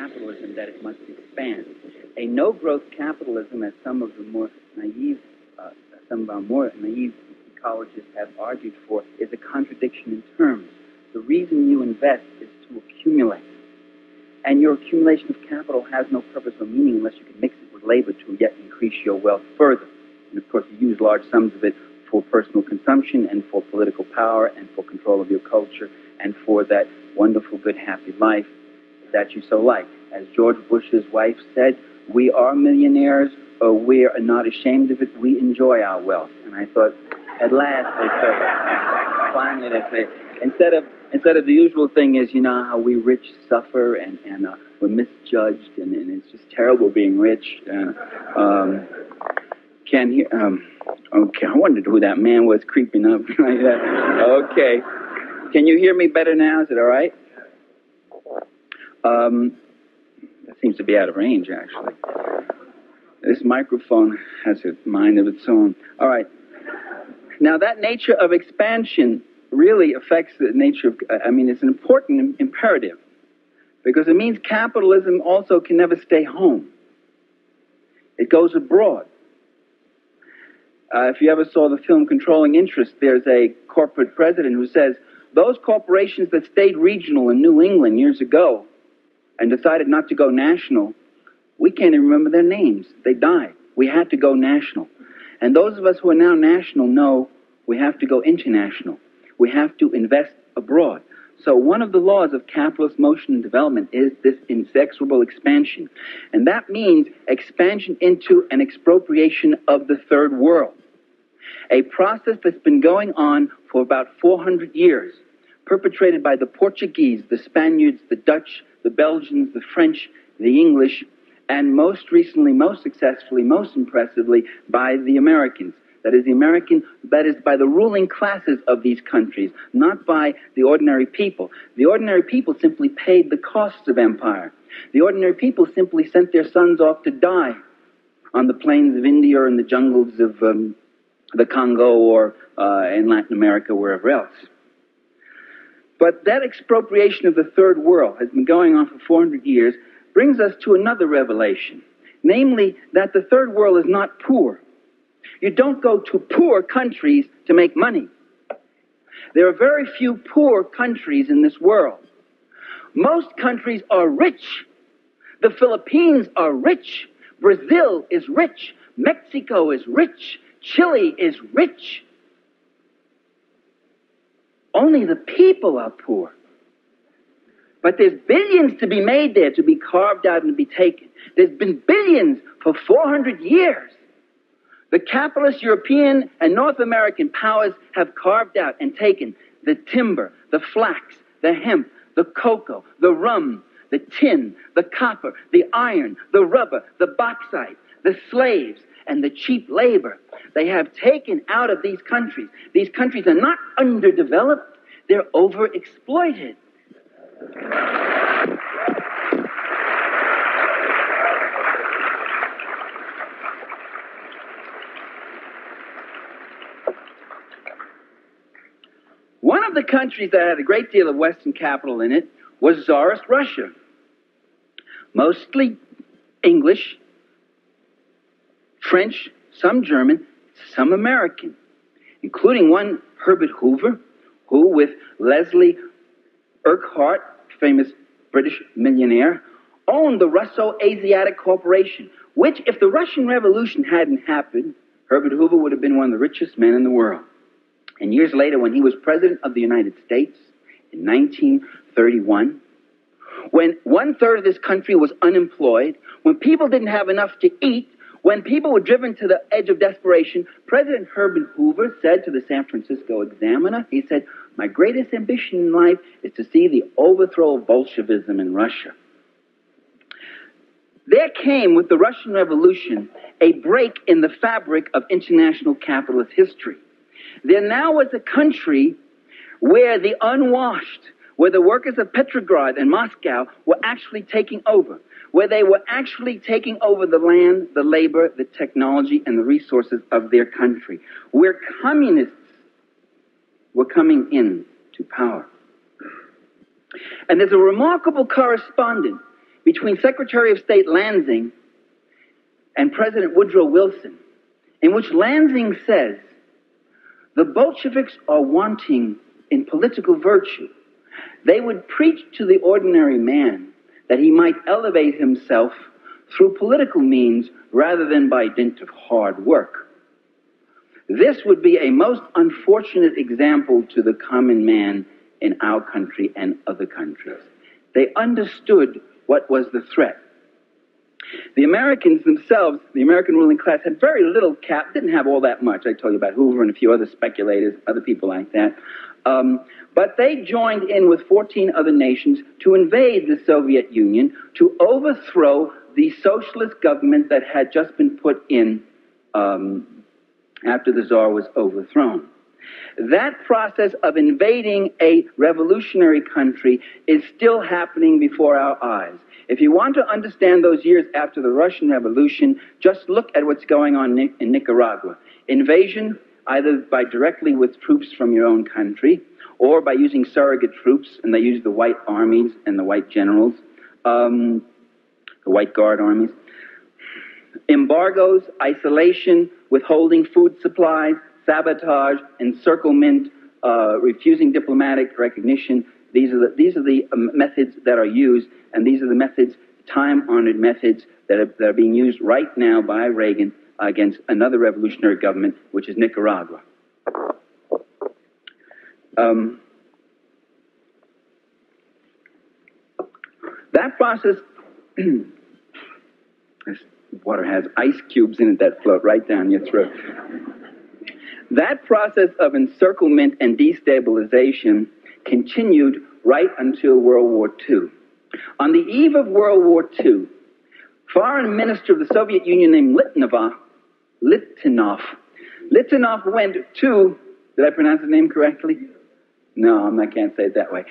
capitalism that it must expand. A no-growth capitalism, as some of our more naive ecologists have argued for, is a contradiction in terms. The reason you invest is to accumulate. And your accumulation of capital has no purpose or meaning unless you can mix it with labor to yet increase your wealth further. And of course, you use large sums of it for personal consumption and for political power and for control of your culture and for that wonderful, good, happy life that you so like. As George Bush's wife said, we are millionaires, or we are not ashamed of it. We enjoy our wealth. And I thought, at last, they say it. Finally, they say it. Instead of the usual thing is, you know, how we rich suffer and we're misjudged and it's just terrible being rich. Can't hear. Okay, I wondered who that man was creeping up like that. Okay. Can you hear me better now? Is it all right? That seems to be out of range, actually. This microphone has a mind of its own. All right. Now, that nature of expansion really affects the nature of, it's an important imperative because it means capitalism also can never stay home. It goes abroad. If you ever saw the film Controlling Interest, there's a corporate president who says, those corporations that stayed regional in New England years ago and decided not to go national, we can't even remember their names. They died. We had to go national. And those of us who are now national know we have to go international. We have to invest abroad. So one of the laws of capitalist motion and development is this inexorable expansion. And that means expansion into an expropriation of the third world. A process that's been going on for about 400 years, perpetrated by the Portuguese, the Spaniards, the Dutch, the Belgians, the French, the English, and most recently, most successfully, most impressively, by the Americans. That is by the ruling classes of these countries, not by the ordinary people. The ordinary people simply paid the costs of empire. The ordinary people simply sent their sons off to die on the plains of India or in the jungles of the Congo or in Latin America, wherever else. But that expropriation of the third world has been going on for 400 years, brings us to another revelation, namely that the third world is not poor. You don't go to poor countries to make money. There are very few poor countries in this world. Most countries are rich. The Philippines are rich. Brazil is rich. Mexico is rich. Chile is rich. Only the people are poor. But there's billions to be made there, to be carved out and to be taken. There's been billions for 400 years. The capitalist European and North American powers have carved out and taken the timber, the flax, the hemp, the cocoa, the rum, the tin, the copper, the iron, the rubber, the bauxite, the slaves, and the cheap labor. They have taken out of these countries. These countries are not underdeveloped, they're overexploited. One of the countries that had a great deal of Western capital in it was Tsarist Russia. Mostly English, French, some German, some American, including one Herbert Hoover, who with Leslie Urquhart, famous British millionaire, owned the Russo-Asiatic Corporation, which, if the Russian Revolution hadn't happened, Herbert Hoover would have been one of the richest men in the world. And years later, when he was President of the United States in 1931, when 1/3 of this country was unemployed, when people didn't have enough to eat, when people were driven to the edge of desperation, President Herbert Hoover said to the San Francisco Examiner, he said, "My greatest ambition in life is to see the overthrow of Bolshevism in Russia." There came, with the Russian Revolution, a break in the fabric of international capitalist history. There now was a country where the unwashed, where the workers of Petrograd and Moscow were actually taking over, where they were actually taking over the land, the labor, the technology, and the resources of their country, where communists were coming in to power. And there's a remarkable correspondent between Secretary of State Lansing and President Woodrow Wilson, in which Lansing says, the Bolsheviks are wanting in political virtue. They would preach to the ordinary man that he might elevate himself through political means rather than by dint of hard work. This would be a most unfortunate example to the common man in our country and other countries. They understood what was the threat. The Americans themselves, the American ruling class, had very little cap, didn't have all that much. I told you about Hoover and a few other speculators, other people like that. But they joined in with 14 other nations to invade the Soviet Union, to overthrow the socialist government that had just been put in after the Tsar was overthrown. That process of invading a revolutionary country is still happening before our eyes. If you want to understand those years after the Russian Revolution, just look at what's going on in Nicaragua. Invasion, either by directly with troops from your own country, or by using surrogate troops, and they use the white armies and the white generals, the white guard armies. Embargoes, isolation, withholding food supplies, sabotage, encirclement, refusing diplomatic recognition. These are the methods that are used, and these are the methods, time-honored methods, that are being used right now by Reagan against another revolutionary government, which is Nicaragua. That process, this water has ice cubes in it that float right down your throat. That process of encirclement and destabilization continued right until World War II. On the eve of World War II, Foreign Minister of the Soviet Union named Litvinov went to, did I pronounce his name correctly? No, I can't say it that way.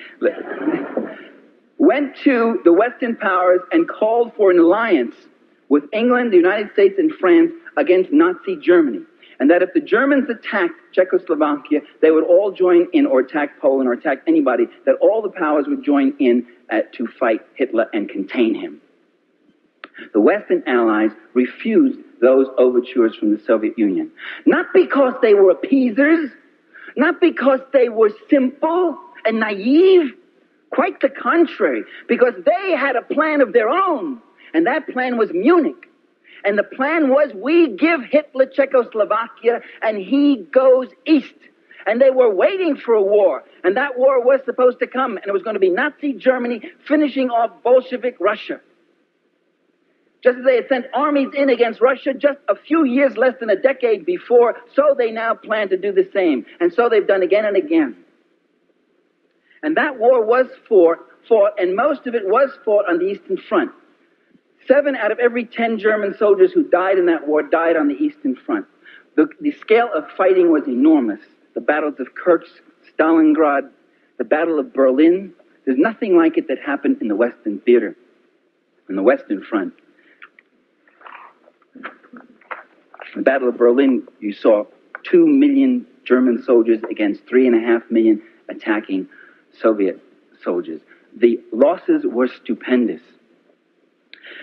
Went to the Western powers and called for an alliance with England, the United States, and France against Nazi Germany. And that if the Germans attacked Czechoslovakia, they would all join in, or attack Poland, or attack anybody, that all the powers would join in to fight Hitler and contain him. The Western allies refused those overtures from the Soviet Union. Not because they were appeasers, not because they were simple and naive, quite the contrary, because they had a plan of their own, and that plan was Munich. And the plan was, we give Hitler Czechoslovakia and he goes east. And they were waiting for a war, and that war was supposed to come, and it was going to be Nazi Germany finishing off Bolshevik Russia. Just as they had sent armies in against Russia just a few years, less than a decade before, so they now plan to do the same. And so they've done again and again. And that war was fought, and most of it was fought on the Eastern Front. 7 out of every 10 German soldiers who died in that war died on the Eastern Front. The scale of fighting was enormous. The battles of Kursk, Stalingrad, the Battle of Berlin. There's nothing like it that happened in the Western theater, in the Western Front. The Battle of Berlin, you saw 2 million German soldiers against 3.5 million attacking Soviet soldiers. The losses were stupendous.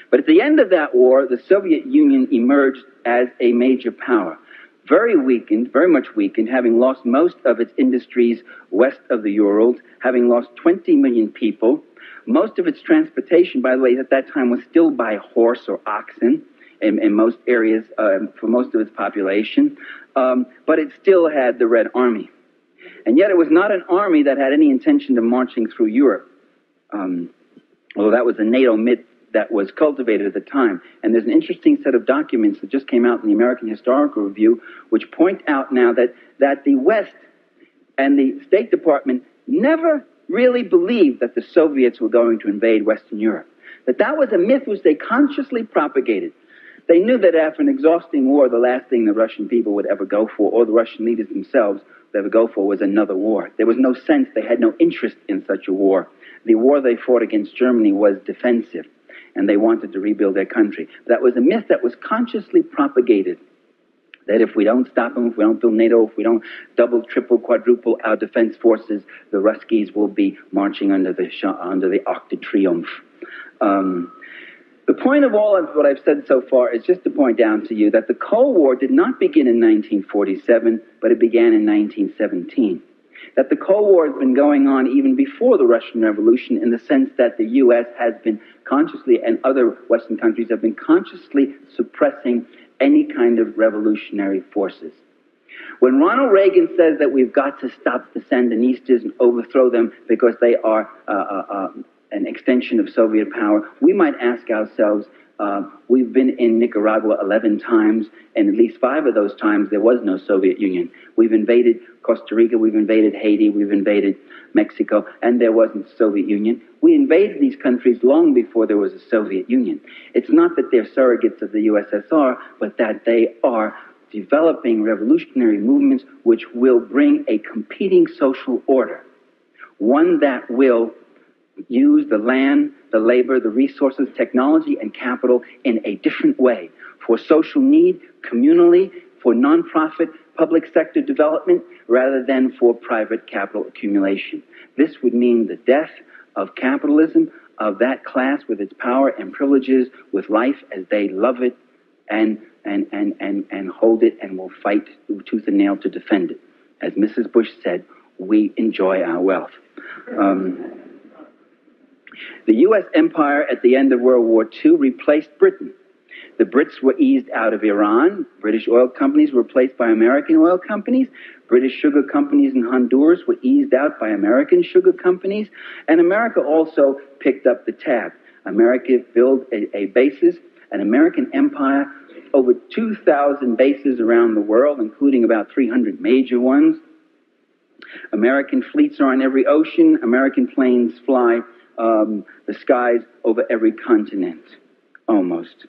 But at the end of that war, the Soviet Union emerged as a major power. Very weakened, very much weakened, having lost most of its industries west of the Urals, having lost 20 million people. Most of its transportation, by the way, at that time was still by horse or oxen in most areas for most of its population. But it still had the Red Army. And yet it was not an army that had any intention of marching through Europe. Although that was a NATO myth that was cultivated at the time. And there's an interesting set of documents that just came out in the American Historical Review, which point out now that the West and the State Department never really believed that the Soviets were going to invade Western Europe. That was a myth which they consciously propagated. They knew that after an exhausting war, the last thing the Russian people would ever go for, or the Russian leaders themselves would ever go for, was another war. There was no sense, they had no interest in such a war. The war they fought against Germany was defensive, and they wanted to rebuild their country. That was a myth that was consciously propagated, that if we don't stop them, if we don't build NATO, if we don't double, triple, quadruple our defense forces, the Ruskies will be marching under the Arc de Triomphe. The point of all of what I've said so far is just to point out to you that the Cold War did not begin in 1947, but it began in 1917. That the Cold War has been going on even before the Russian Revolution, in the sense that the U.S. has been consciously, and other Western countries have been consciously suppressing any kind of revolutionary forces. When Ronald Reagan says that we've got to stop the Sandinistas and overthrow them because they are an extension of Soviet power, we might ask ourselves, we've been in Nicaragua 11 times, and at least 5 of those times there was no Soviet Union. We've invaded Costa Rica, we've invaded Haiti, we've invaded Mexico, and there wasn't the Soviet Union. We invaded these countries long before there was a Soviet Union. It's not that they're surrogates of the USSR, but that they are developing revolutionary movements which will bring a competing social order, one that will use the land, the labor, the resources, technology, and capital in a different way for social need, communally, for nonprofit, public sector development, rather than for private capital accumulation. This would mean the death of capitalism, of that class with its power and privileges, with life as they love it, and hold it, and will fight tooth and nail to defend it. As Mrs. Bush said, we enjoy our wealth. The U.S. empire at the end of World War II replaced Britain. The Brits were eased out of Iran. British oil companies were replaced by American oil companies. British sugar companies in Honduras were eased out by American sugar companies. And America also picked up the tab. America built a bases, an American empire, over 2,000 bases around the world, including about 300 major ones. American fleets are on every ocean. American planes fly the skies over every continent, almost.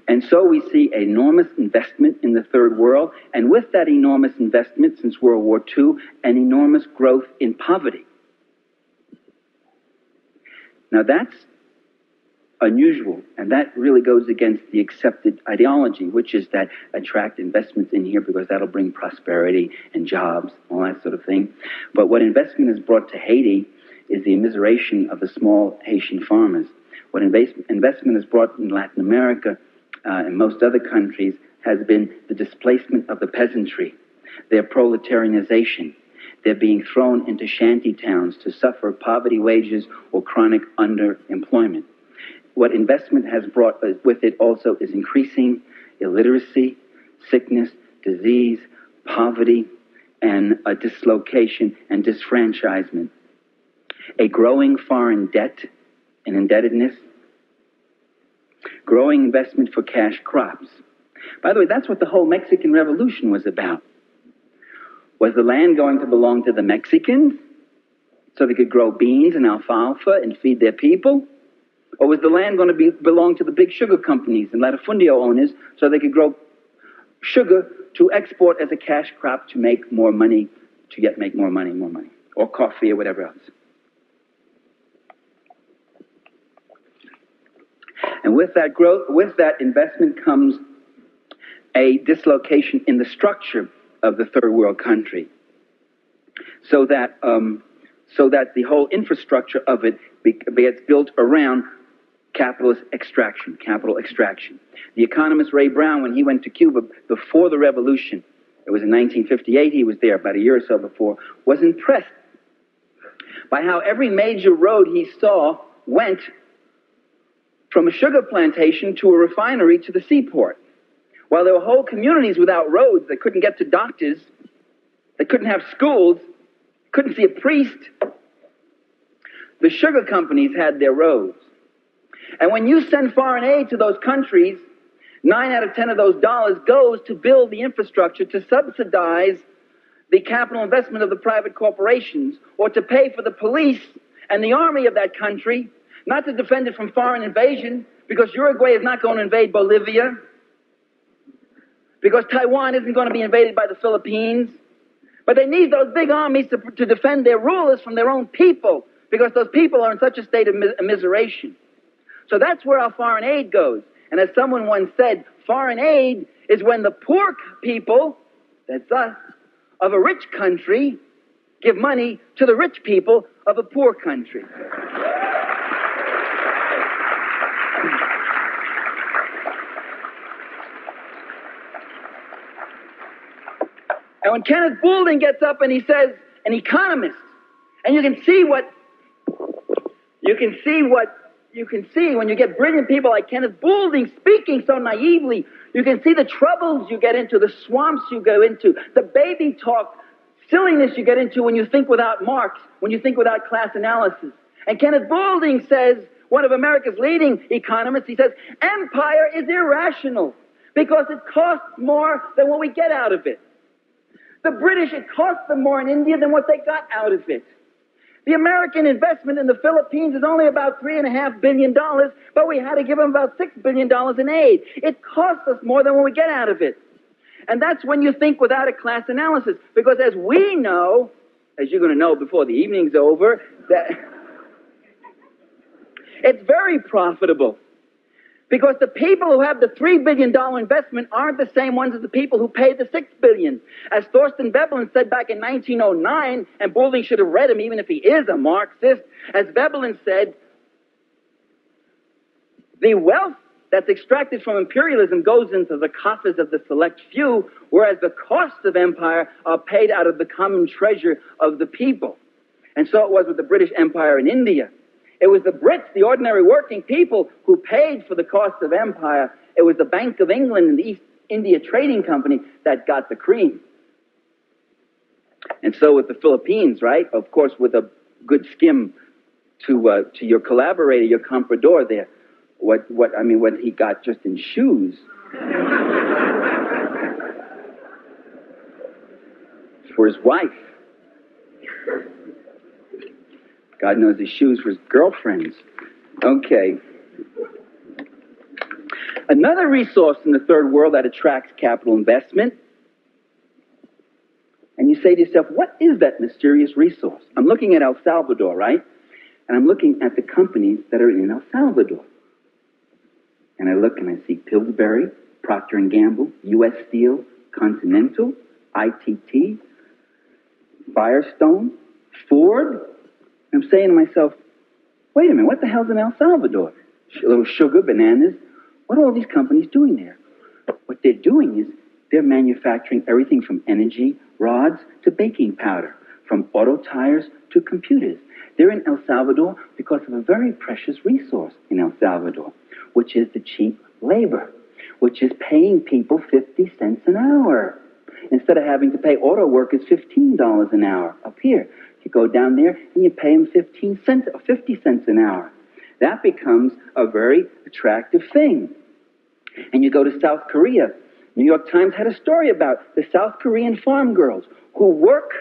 And so we see enormous investment in the third world, and with that enormous investment since World War II, an enormous growth in poverty. Now that's unusual, and that really goes against the accepted ideology, which is that attract investments in here because that'll bring prosperity and jobs, all that sort of thing. But what investment has brought to Haiti is the immiseration of the small Haitian farmers. What investment has brought in Latin America and most other countries has been the displacement of the peasantry, their proletarianization. They're being thrown into shanty towns to suffer poverty wages or chronic underemployment. What investment has brought with it also is increasing illiteracy, sickness, disease, poverty, and a dislocation and disfranchisement. A growing foreign debt and indebtedness, growing investment for cash crops. By the way, that's what the whole Mexican Revolution was about. Was the land going to belong to the Mexicans so they could grow beans and alfalfa and feed their people? Or was the land going to belong to the big sugar companies and latifundio owners so they could grow sugar to export as a cash crop to make more money, to make more money, or coffee or whatever else? And with that growth, with that investment comes a dislocation in the structure of the third world country, so that the whole infrastructure of it gets built around capital extraction. The economist Ray Brown, when he went to Cuba before the revolution, it was in 1958, he was there about a year or so before, was impressed by how every major road he saw went from a sugar plantation to a refinery to the seaport. While there were whole communities without roads, they couldn't get to doctors, they couldn't have schools, couldn't see a priest, the sugar companies had their roads. And when you send foreign aid to those countries, 9 out of 10 of those dollars goes to build the infrastructure, to subsidize the capital investment of the private corporations, or to pay for the police and the army of that country, not to defend it from foreign invasion, because Uruguay is not going to invade Bolivia, because Taiwan isn't going to be invaded by the Philippines. But they need those big armies to defend their rulers from their own people, because those people are in such a state of immiseration. So that's where our foreign aid goes. And as someone once said, foreign aid is when the poor people, that's us, of a rich country, give money to the rich people of a poor country. when Kenneth Boulding gets up and he says, an economist, and you can see when you get brilliant people like Kenneth Boulding speaking so naively, you can see the troubles you get into, the swamps you go into, the baby talk, silliness you get into when you think without Marx, when you think without class analysis. And Kenneth Boulding says, one of America's leading economists, he says, empire is irrational because it costs more than what we get out of it. The British, it cost them more in India than what they got out of it. The American investment in the Philippines is only about $3.5 billion, but we had to give them about $6 billion in aid. It costs us more than what we get out of it. And that's when you think without a class analysis. Because as we know, as you're going to know before the evening's over, that it's very profitable. Because the people who have the $3 billion investment aren't the same ones as the people who paid the $6 billion. As Thorsten Veblen said back in 1909, and Boulding should have read him even if he is a Marxist, as Veblen said, the wealth that's extracted from imperialism goes into the coffers of the select few, whereas the costs of empire are paid out of the common treasure of the people. And so it was with the British Empire in India. It was the Brits, the ordinary working people, who paid for the cost of empire. It was the Bank of England and the East India Trading Company that got the cream. And so with the Philippines, right? Of course, with a good skim to your collaborator, your comprador there, what he got just in shoes. For his wife. God knows his shoes for his girlfriends. Okay. Another resource in the third world that attracts capital investment. And you say to yourself, what is that mysterious resource? I'm looking at El Salvador, right? And I'm looking at the companies that are in El Salvador. And I look and I see Pillsbury, Procter & Gamble, U.S. Steel, Continental, ITT, Firestone, Ford. I'm saying to myself, wait a minute, what the hell's in El Salvador? A little sugar, bananas. What are all these companies doing there? What they're doing is they're manufacturing everything from energy rods to baking powder, from auto tires to computers. They're in El Salvador because of a very precious resource in El Salvador, which is the cheap labor, which is paying people 50 cents an hour. Instead of having to pay auto workers $15 an hour up here. You go down there and you pay them 50 cents an hour. That becomes a very attractive thing. And you go to South Korea. New York Times had a story about the South Korean farm girls who work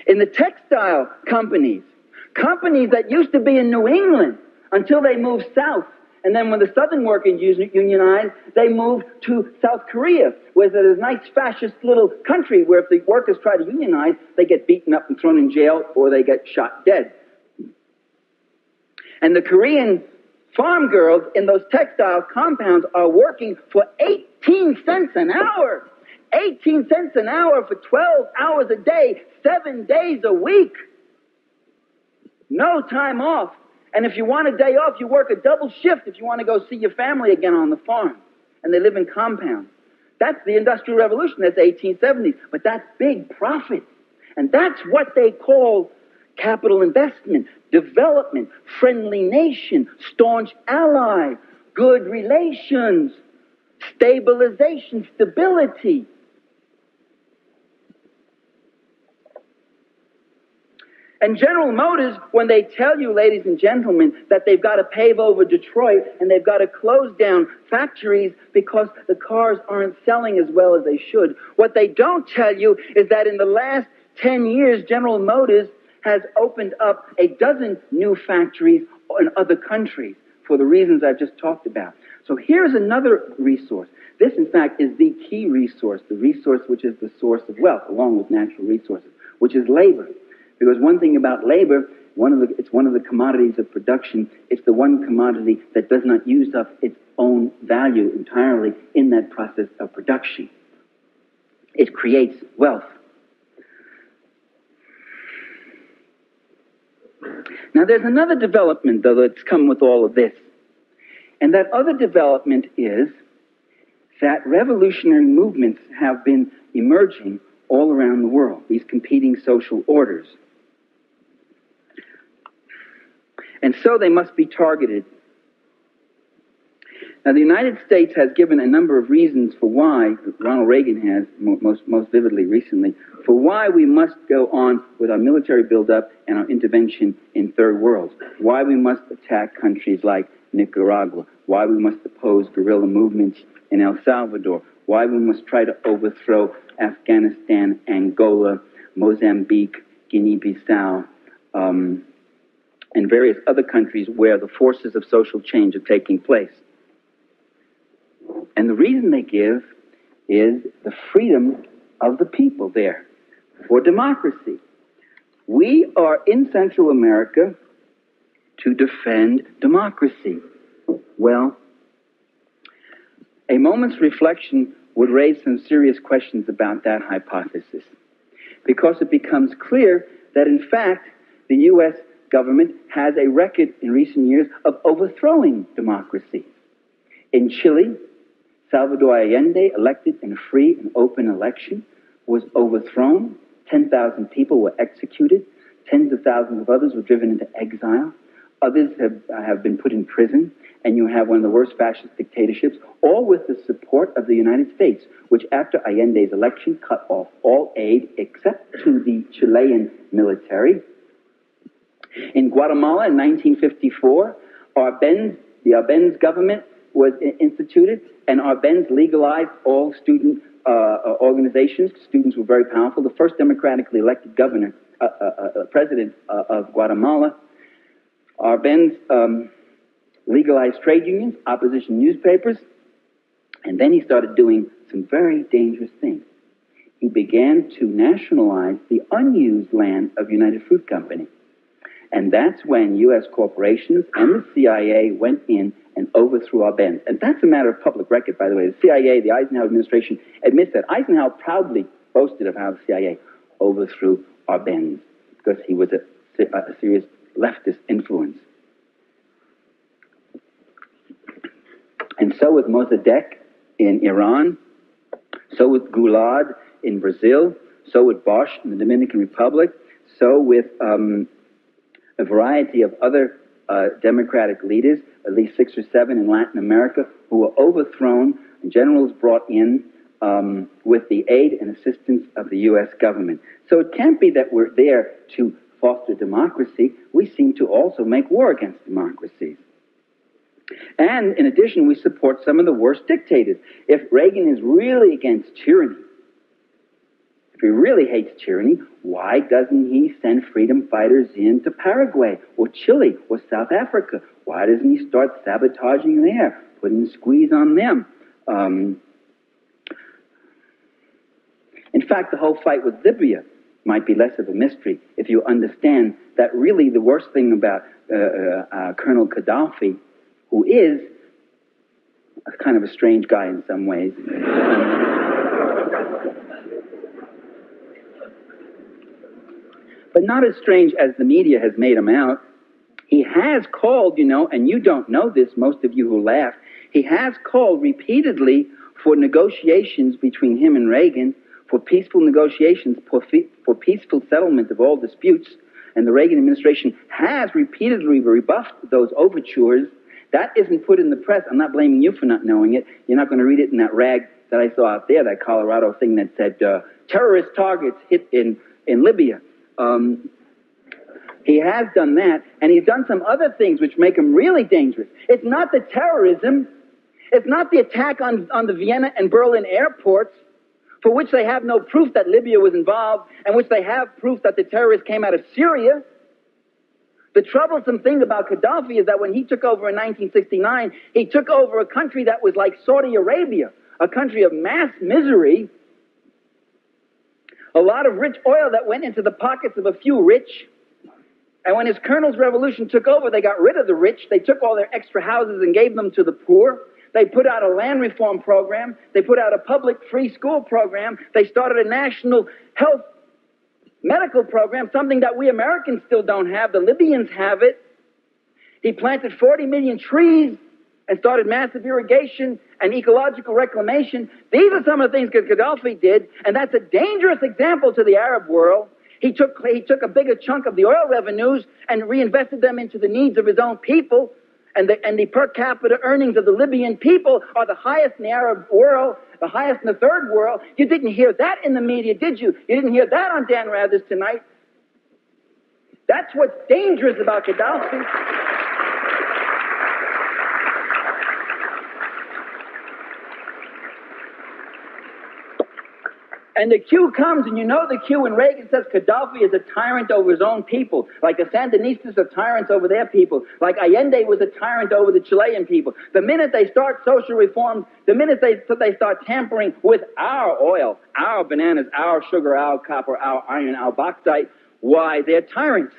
in the textile companies that used to be in New England until they moved south. And then when the Southern workers unionized, they moved to South Korea, where there's a nice fascist little country where if the workers try to unionize, they get beaten up and thrown in jail or they get shot dead. And the Korean farm girls in those textile compounds are working for 18 cents an hour. 18 cents an hour for 12 hours a day, 7 days a week. No time off. And if you want a day off, you work a double shift if you want to go see your family again on the farm. And they live in compounds. That's the Industrial Revolution. That's 1870s. But that's big profit. And that's what they call capital investment, development, friendly nation, staunch ally, good relations, stabilization, stability. And General Motors, when they tell you, ladies and gentlemen, that they've got to pave over Detroit and they've got to close down factories because the cars aren't selling as well as they should, what they don't tell you is that in the last 10 years, General Motors has opened up a dozen new factories in other countries for the reasons I've just talked about. So here's another resource. This, in fact, is the key resource, the resource which is the source of wealth, along with natural resources, which is labor. Because one thing about labor, it's one of the commodities of production. It's the one commodity that does not use up its own value entirely in that process of production. It creates wealth. Now, there's another development, though, that's come with all of this. And that other development is that revolutionary movements have been emerging all around the world, these competing social orders. And so they must be targeted. Now, the United States has given a number of reasons for why, Ronald Reagan has most vividly recently, for why we must go on with our military buildup and our intervention in third worlds, why we must attack countries like Nicaragua, why we must oppose guerrilla movements in El Salvador, why we must try to overthrow Afghanistan, Angola, Mozambique, Guinea-Bissau, and various other countries where the forces of social change are taking place. And the reason they give is the freedom of the people there for democracy. We are in Central America to defend democracy. Well, a moment's reflection would raise some serious questions about that hypothesis, because it becomes clear that, in fact, the U.S. government has a record in recent years of overthrowing democracy. In Chile, Salvador Allende, elected in a free and open election, was overthrown. 10,000 people were executed. Tens of thousands of others were driven into exile. Others have been put in prison. And you have one of the worst fascist dictatorships, all with the support of the United States, which after Allende's election cut off all aid except to the Chilean military. In Guatemala in 1954, the Arbenz government was instituted, and Arbenz legalized all student organizations. Students were very powerful. The first democratically elected president of Guatemala. Arbenz legalized trade unions, opposition newspapers, and then he started doing some very dangerous things. He began to nationalize the unused land of United Fruit Company. And that's when U.S. corporations and the CIA went in and overthrew Arbenz. And that's a matter of public record, by the way. The CIA, the Eisenhower administration, admits that. Eisenhower proudly boasted of how the CIA overthrew Arbenz because he was a serious leftist influence. And so with Mossadegh in Iran, so with Goulad in Brazil, so with Bosch in the Dominican Republic, so with a variety of other democratic leaders, at least 6 or 7 in Latin America, who were overthrown and generals brought in with the aid and assistance of the U.S. government. So it can't be that we're there to foster democracy. We seem to also make war against democracies. And in addition, we support some of the worst dictators. If Reagan is really against tyranny, if he really hates tyranny, why doesn't he send freedom fighters into Paraguay or Chile or South Africa? Why doesn't he start sabotaging there, putting a squeeze on them? In fact, the whole fight with Libya might be less of a mystery if you understand that really the worst thing about Colonel Gaddafi, who is a kind of a strange guy in some ways, but not as strange as the media has made him out. He has called, and you don't know this, most of you who laugh, he has called repeatedly for negotiations between him and Reagan, for peaceful negotiations, for peaceful settlement of all disputes, and the Reagan administration has repeatedly rebuffed those overtures. That isn't put in the press. I'm not blaming you for not knowing it. You're not going to read it in that rag that I saw out there, that Colorado thing that said, terrorist targets hit in Libya. He has done that, and he's done some other things which make him really dangerous. It's not the terrorism. It's not the attack on the Vienna and Berlin airports, for which they have no proof that Libya was involved, and which they have proof that the terrorists came out of Syria. The troublesome thing about Gaddafi is that when he took over in 1969, he took over a country that was like Saudi Arabia, a country of mass misery, a lot of rich oil that went into the pockets of a few rich. And when his colonel's revolution took over, they got rid of the rich. They took all their extra houses and gave them to the poor. They put out a land reform program. They put out a public free school program. They started a national health medical program, something that we Americans still don't have. The Libyans have it. He planted 40 million trees and started massive irrigation and ecological reclamation. These are some of the things that Gaddafi did, and that's a dangerous example to the Arab world. He took a bigger chunk of the oil revenues and reinvested them into the needs of his own people, and the per capita earnings of the Libyan people are the highest in the Arab world, the highest in the third world. You didn't hear that in the media, did you? You didn't hear that on Dan Rather's Tonight. That's what's dangerous about Gaddafi. And the cue comes, and you know the cue when Reagan says Gaddafi is a tyrant over his own people, like the Sandinistas are tyrants over their people, like Allende was a tyrant over the Chilean people. The minute they start social reform, the minute they start tampering with our oil, our bananas, our sugar, our copper, our iron, our bauxite, why, they're tyrants.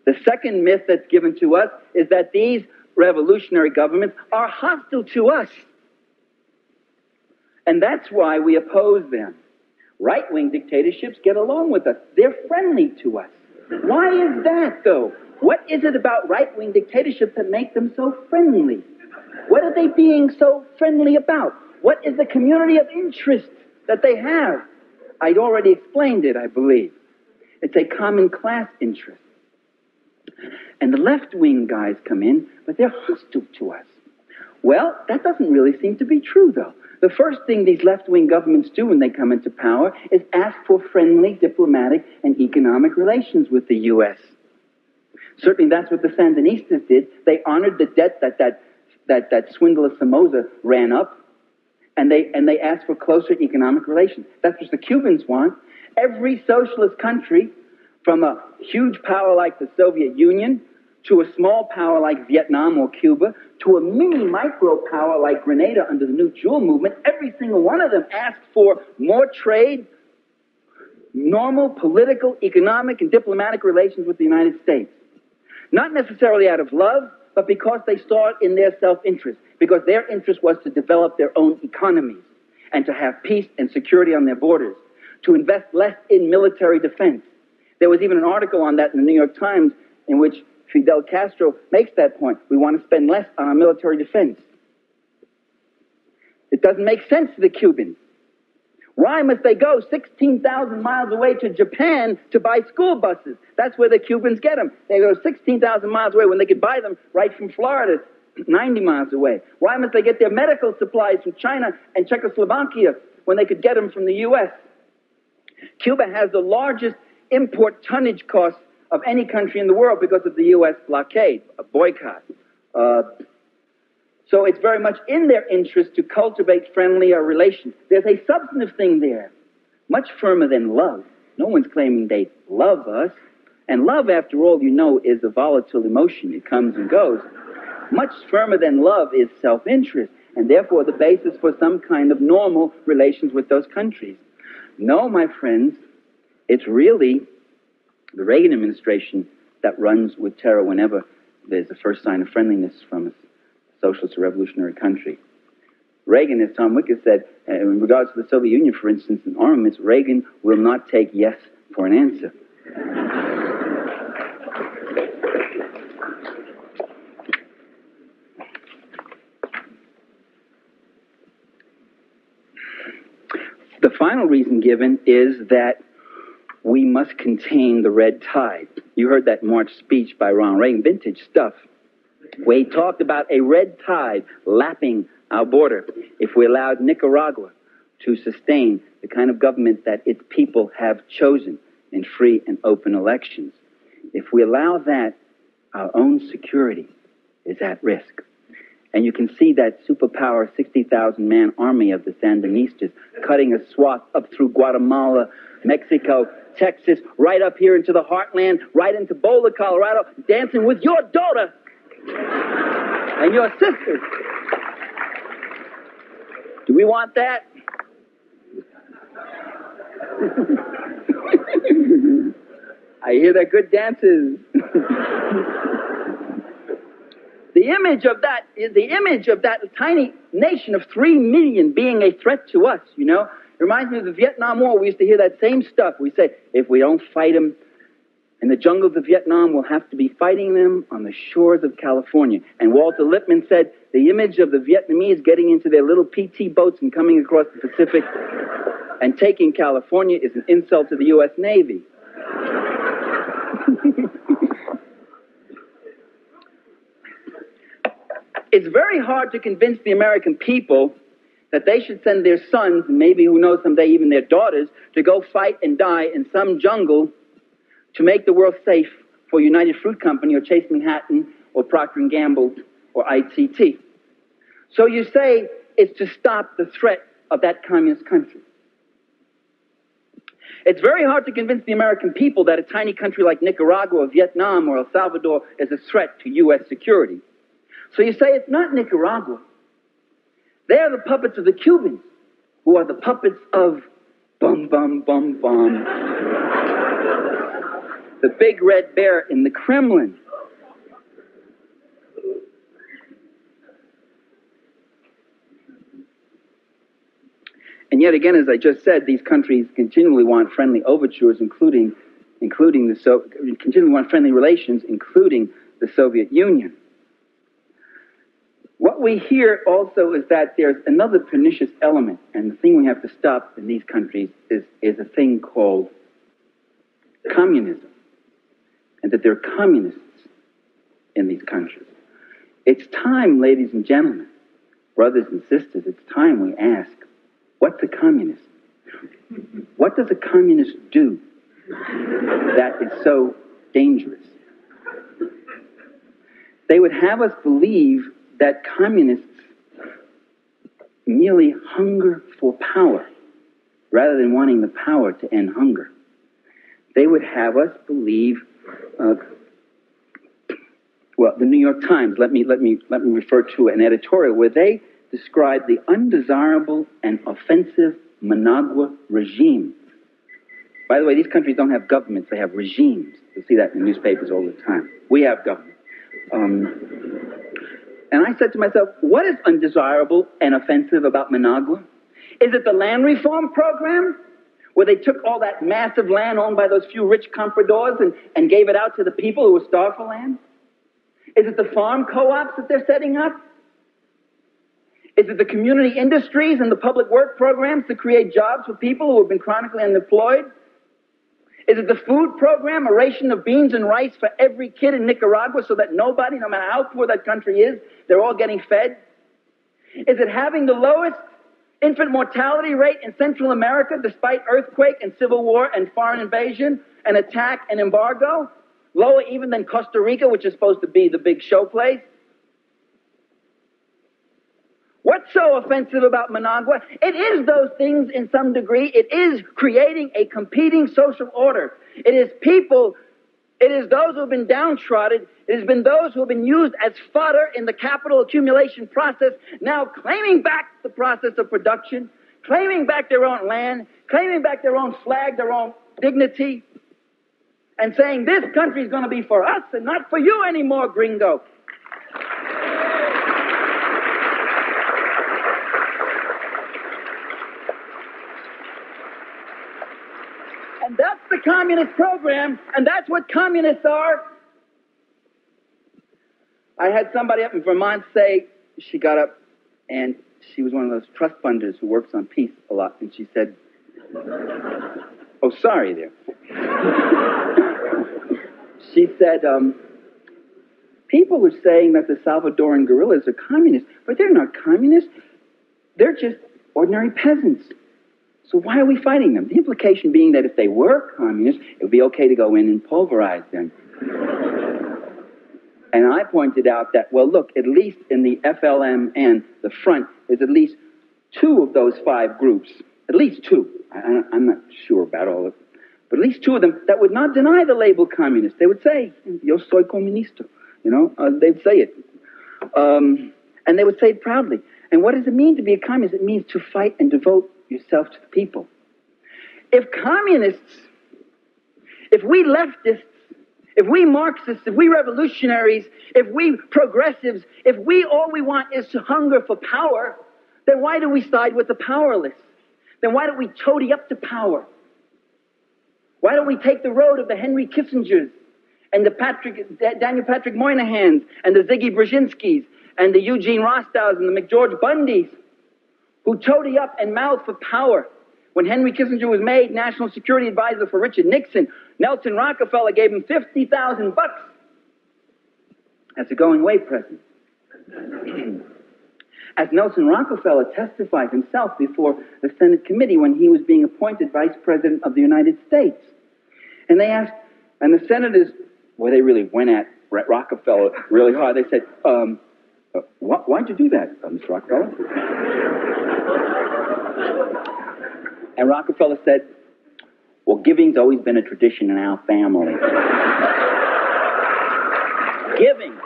The second myth that's given to us is that these revolutionary governments are hostile to us. And that's why we oppose them. Right-wing dictatorships get along with us. They're friendly to us. Why is that, though? What is it about right-wing dictatorships that make them so friendly? What are they being so friendly about? What is the community of interest that they have? I'd already explained it, I believe. It's a common class interest. And the left-wing guys come in, but they're hostile to us. Well, that doesn't really seem to be true, though. The first thing these left-wing governments do when they come into power is ask for friendly diplomatic and economic relations with the U.S. Certainly that's what the Sandinistas did. They honored the debt that swindler Somoza ran up, and they asked for closer economic relations. That's what the Cubans want. Every socialist country, from a huge power like the Soviet Union to a small power like Vietnam or Cuba, to a mini micro power like Grenada under the New Jewel movement, every single one of them asked for more trade, normal political, economic, and diplomatic relations with the United States. Not necessarily out of love, but because they saw it in their self-interest, because their interest was to develop their own economies and to have peace and security on their borders, to invest less in military defense. There was even an article on that in the New York Times in which Fidel Castro makes that point. We want to spend less on our military defense. It doesn't make sense to the Cubans. Why must they go 16,000 miles away to Japan to buy school buses? That's where the Cubans get them. They go 16,000 miles away when they could buy them right from Florida, 90 miles away. Why must they get their medical supplies from China and Czechoslovakia when they could get them from the U.S.? Cuba has the largest import tonnage costs of any country in the world because of the U.S. blockade, a boycott. So it's very much in their interest to cultivate friendlier relations. There's a substantive thing there, much firmer than love. No one's claiming they love us. And love, after all, you know, is a volatile emotion. It comes and goes. Much firmer than love is self-interest, and therefore the basis for some kind of normal relations with those countries. No, my friends, it's really the Reagan administration that runs with terror whenever there's a first sign of friendliness from a socialist or revolutionary country. Reagan, as Tom Wicker said, in regards to the Soviet Union, for instance, in armaments, Reagan will not take yes for an answer. The final reason given is that we must contain the red tide. You heard that March speech by Ronald Reagan, vintage stuff, where he talked about a red tide lapping our border if we allowed Nicaragua to sustain the kind of government that its people have chosen in free and open elections. If we allow that, our own security is at risk. And you can see that superpower 60,000-man army of the Sandinistas cutting a swath up through Guatemala, Mexico, Texas, right up here into the heartland, right into Boulder, Colorado, dancing with your daughter and your sisters. Do we want that? I hear they're good dances. The image of that tiny nation of 3 million being a threat to us, you know. It reminds me of the Vietnam War. We used to hear that same stuff. We say, if we don't fight them, In the jungles of Vietnam, we'll have to be fighting them on the shores of California. And Walter Lippmann said, the image of the Vietnamese getting into their little PT boats and coming across the Pacific and taking California is an insult to the U.S. Navy. It's very hard to convince the American people that they should send their sons, and maybe, who knows, someday even their daughters, to go fight and die in some jungle to make the world safe for United Fruit Company or Chase Manhattan or Procter & Gamble or ITT. So you say it's to stop the threat of that communist country. It's very hard to convince the American people that a tiny country like Nicaragua or Vietnam or El Salvador is a threat to U.S. security. So you say it's not Nicaragua. They are the puppets of the Cubans, who are the puppets of bum, bum, bum, bum. The big red bear in the Kremlin. yet again, as I just said, these countries continually want friendly overtures, continually want friendly relations, including the Soviet Union. What we hear also is that there's another pernicious element, and the thing we have to stop in these countries is a thing called communism, and that there are communists in these countries. It's time, ladies and gentlemen, brothers and sisters, it's time we ask, what's a communist? What does a communist do that is so dangerous? They would have us believe that communists merely hunger for power rather than wanting the power to end hunger. They would have us believe, well, the New York Times, let me refer to an editorial where they describe the undesirable and offensive Managua regime. By the way, these countries don't have governments, they have regimes. You'll see that in the newspapers all the time. We have government. And I said to myself, what is undesirable and offensive about Managua? Is it the land reform program, where they took all that massive land owned by those few rich compradors and gave it out to the people who were starved for land? Is it the farm co-ops that they're setting up? Is it the community industries and the public work programs to create jobs for people who have been chronically unemployed? Is it the food program, a ration of beans and rice for every kid in Nicaragua so that nobody, no matter how poor that country is, they're all getting fed? Is it having the lowest infant mortality rate in Central America despite earthquake and civil war and foreign invasion and attack and embargo? Lower even than Costa Rica, which is supposed to be the big show place? What's so offensive about Managua? It is those things in some degree. It is creating a competing social order. It is people, it is those who have been downtrodden. It has been those who have been used as fodder in the capital accumulation process, now claiming back the process of production, claiming back their own land, claiming back their own flag, their own dignity, and saying this country is going to be for us and not for you anymore, gringo. And that's the communist program, and that's what communists are. I had somebody up in Vermont say, she got up, and she was one of those trust funders who works on peace a lot, and she said, oh, sorry there. She said, people are saying that the Salvadoran guerrillas are communists, but they're not communists. They're just ordinary peasants. So why are we fighting them? The implication being that if they were communists, it would be okay to go in and pulverize them. And I pointed out that, well, look, at least in the FLM and the Front, there's at least two of those five groups, at least two. I'm not sure about all of it, but at least two of them that would not deny the label communist. They would say, yo soy comunista, they'd say it. And they would say it proudly. And what does it mean to be a communist? It means to fight and devote yourself to the people. If communists, if we leftists, if we Marxists, if we revolutionaries, if we progressives, if all we want is to hunger for power, then why do we side with the powerless? Then why don't we toady up to power? Why don't we take the road of the Henry Kissingers and the Daniel Patrick Moynahans, and the Ziggy Brzezinskis, and the Eugene Rostows, and the McGeorge Bundys, who toady up and mouthed for power. When Henry Kissinger was made National Security Advisor for Richard Nixon, Nelson Rockefeller gave him $50,000 as a going-away present. As Nelson Rockefeller testified himself before the Senate committee when he was being appointed Vice President of the United States. And they asked, and the senators, well, they really went at Rockefeller really hard. They said, why'd you do that, Mr. Rockefeller? And Rockefeller said, well, giving's always been a tradition in our family. Giving.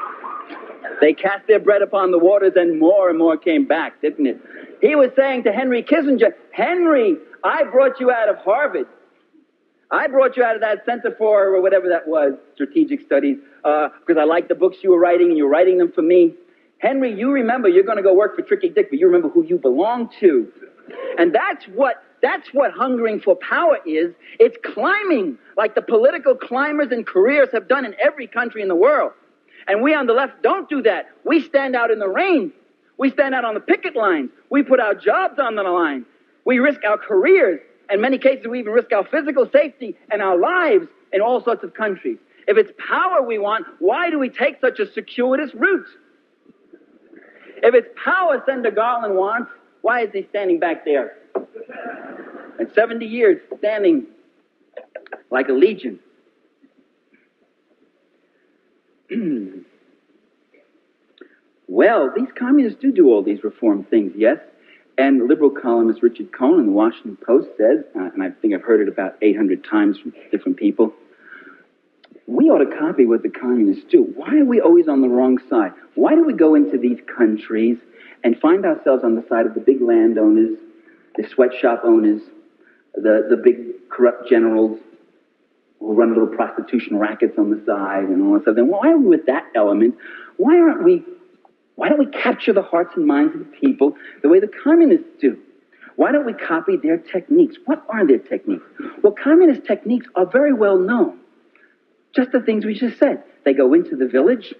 They cast their bread upon the waters and more came back, didn't it? He was saying to Henry Kissinger, Henry, I brought you out of Harvard. I brought you out of that Center for, or whatever that was, Strategic Studies, because I liked the books you were writing, and you were writing them for me. Henry, you remember you're going to go work for Tricky Dick, but you remember who you belong to. And that's what hungering for power is. It's climbing, like the political climbers and careers have done in every country in the world. And we on the left don't do that. We stand out in the rain. We stand out on the picket lines. We put our jobs on the line. We risk our careers. In many cases, we even risk our physical safety and our lives in all sorts of countries. If it's power we want, why do we take such a circuitous route? If it's power Senator Garland wants, why is he standing back there? And 70 years standing like a legion. Well, these communists do all these reform things, yes. And liberal columnist Richard Cohen in the Washington Post says, and I think I've heard it about 800 times from different people, we ought to copy what the communists do. Why are we always on the wrong side? Why do we go into these countries and find ourselves on the side of the big landowners, the sweatshop owners, the big corrupt generals who run little prostitution rackets on the side and all that stuff? Then why are we with that element? Why don't we capture the hearts and minds of the people the way the communists do? Why don't we copy their techniques? What are their techniques? Well, communist techniques are very well known. Just the things we just said. They go into the village.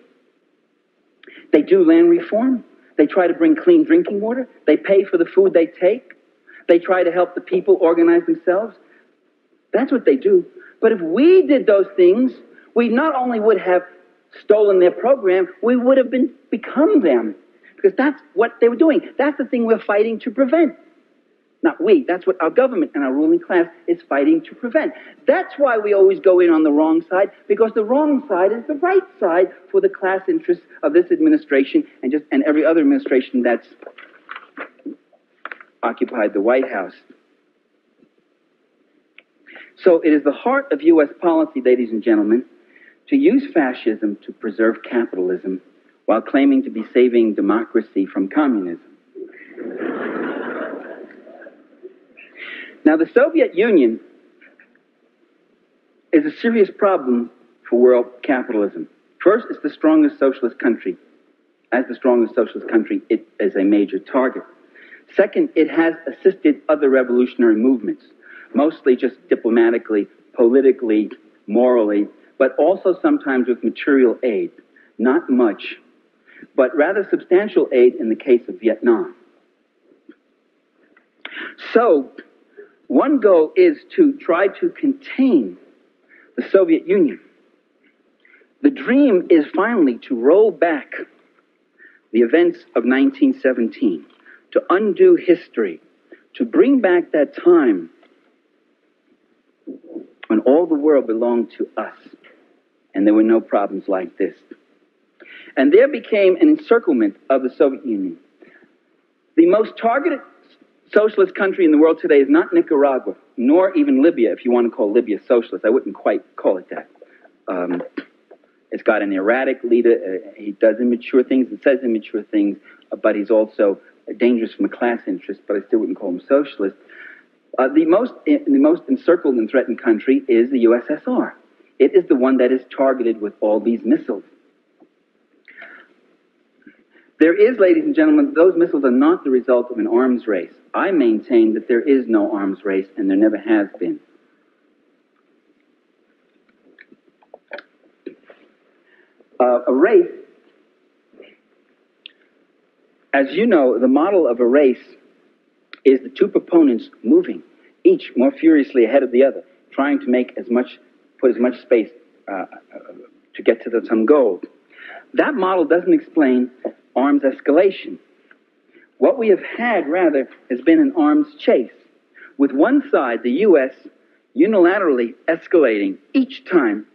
They do land reform. They try to bring clean drinking water. They pay for the food they take. They try to help the people organize themselves. That's what they do. But if we did those things, we not only would have stolen their program, we would have become them. Because that's what they were doing. That's the thing we're fighting to prevent. Not we. That's what our government and our ruling class is fighting to prevent. That's why we always go in on the wrong side, because the wrong side is the right side for the class interests of this administration and every other administration that's occupied the White House. So it is the heart of U.S. policy, ladies and gentlemen, to use fascism to preserve capitalism while claiming to be saving democracy from communism. Now, the Soviet Union is a serious problem for world capitalism. First, it's the strongest socialist country. As the strongest socialist country, it is a major target. Second, it has assisted other revolutionary movements, mostly just diplomatically, politically, morally, but also sometimes with material aid. Not much, but rather substantial aid in the case of Vietnam. So, one goal is to try to contain the Soviet Union. The dream is finally to roll back the events of 1917, to undo history, to bring back that time when all the world belonged to us and there were no problems like this. And there became an encirclement of the Soviet Union. The most targeted socialist country in the world today is not Nicaragua, nor even Libya, if you want to call Libya socialist. I wouldn't quite call it that. It's got an erratic leader. He does immature things and says immature things, but he's also dangerous from a class interest, but I still wouldn't call him socialist. The most encircled and threatened country is the USSR. It is the one that is targeted with all these missiles. There is, ladies and gentlemen, those missiles are not the result of an arms race. I maintain that there is no arms race, and there never has been. A race, as you know, the model of a race is the two proponents moving, each more furiously ahead of the other, trying to put as much space to get to some goal. That model doesn't explain arms escalation. What we have had, rather, has been an arms chase, with one side, the U.S., unilaterally escalating each time,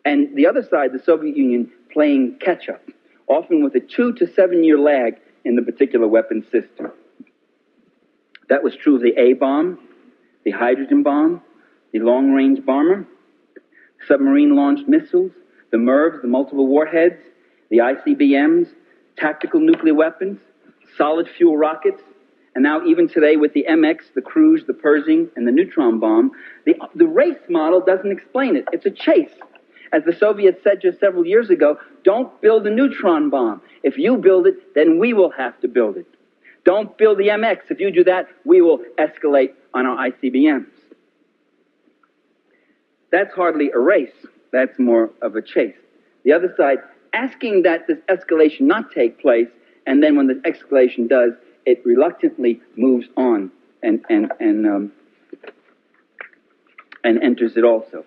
and the other side, the Soviet Union, playing catch-up, often with a 2 to 7 year lag in the particular weapon system. That was true of the A-bomb, the hydrogen bomb, the long-range bomber, submarine-launched missiles, the MIRVs, the multiple warheads, the ICBMs, tactical nuclear weapons, solid fuel rockets, and now even today with the MX, the cruise, the Pershing, and the neutron bomb. The race model doesn't explain it. It's a chase. As the Soviets said just several years ago, don't build a neutron bomb. If you build it, then we will have to build it. Don't build the MX. If you do that, we will escalate on our ICBMs. That's hardly a race. That's more of a chase. The other side, asking that this escalation not take place, and then when the escalation does, it reluctantly moves on and enters it also.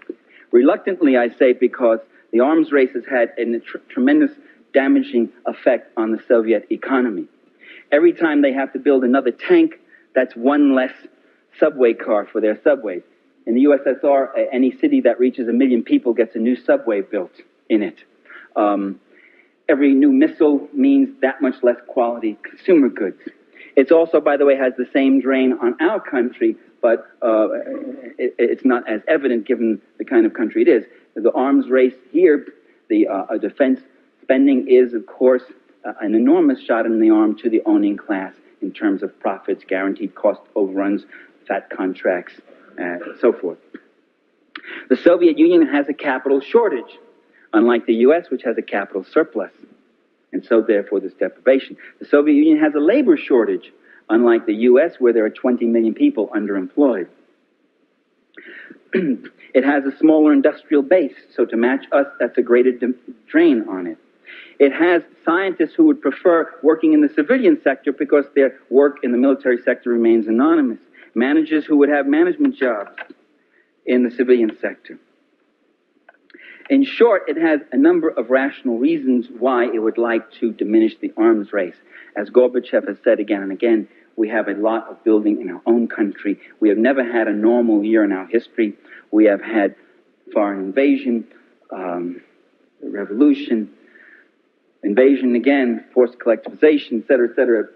Reluctantly, I say, because the arms race has had a tremendous damaging effect on the Soviet economy. Every time they have to build another tank, that's one less subway car for their subways. In the USSR, any city that reaches 1 million people gets a new subway built in it. Every new missile means that much less quality consumer goods. It also, by the way, has the same drain on our country, but it's not as evident given the kind of country it is. The arms race here, the defense spending is, of course, an enormous shot in the arm to the owning class in terms of profits, guaranteed cost overruns, fat contracts, and so forth. The Soviet Union has a capital shortage, unlike the U.S., which has a capital surplus. And so, therefore, there's deprivation. The Soviet Union has a labor shortage, unlike the U.S., where there are 20 million people underemployed. It has a smaller industrial base, so to match us, that's a greater drain on it. It has scientists who would prefer working in the civilian sector because their work in the military sector remains anonymous. Managers who would have management jobs in the civilian sector. In short, it has a number of rational reasons why it would like to diminish the arms race. As Gorbachev has said again and again, we have a lot of building in our own country. We have never had a normal year in our history. We have had foreign invasion, revolution, invasion again, forced collectivization, et cetera,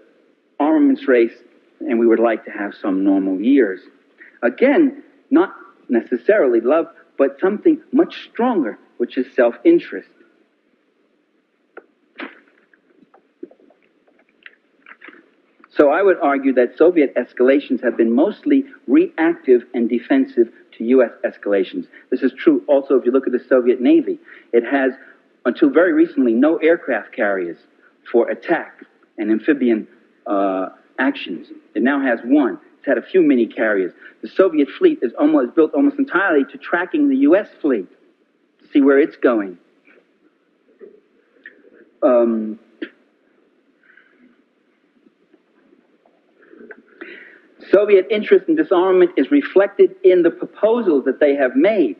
armaments race, and we would like to have some normal years. Again, not necessarily love, but something much stronger, which is self-interest. So I would argue that Soviet escalations have been mostly reactive and defensive to U.S. escalations. This is true also if you look at the Soviet Navy. It has, until very recently, no aircraft carriers for attack and amphibian actions. It now has one. It's had a few mini carriers. The Soviet fleet is built almost entirely to tracking the U.S. fleet, to see where it's going. Soviet interest in disarmament is reflected in the proposals that they have made.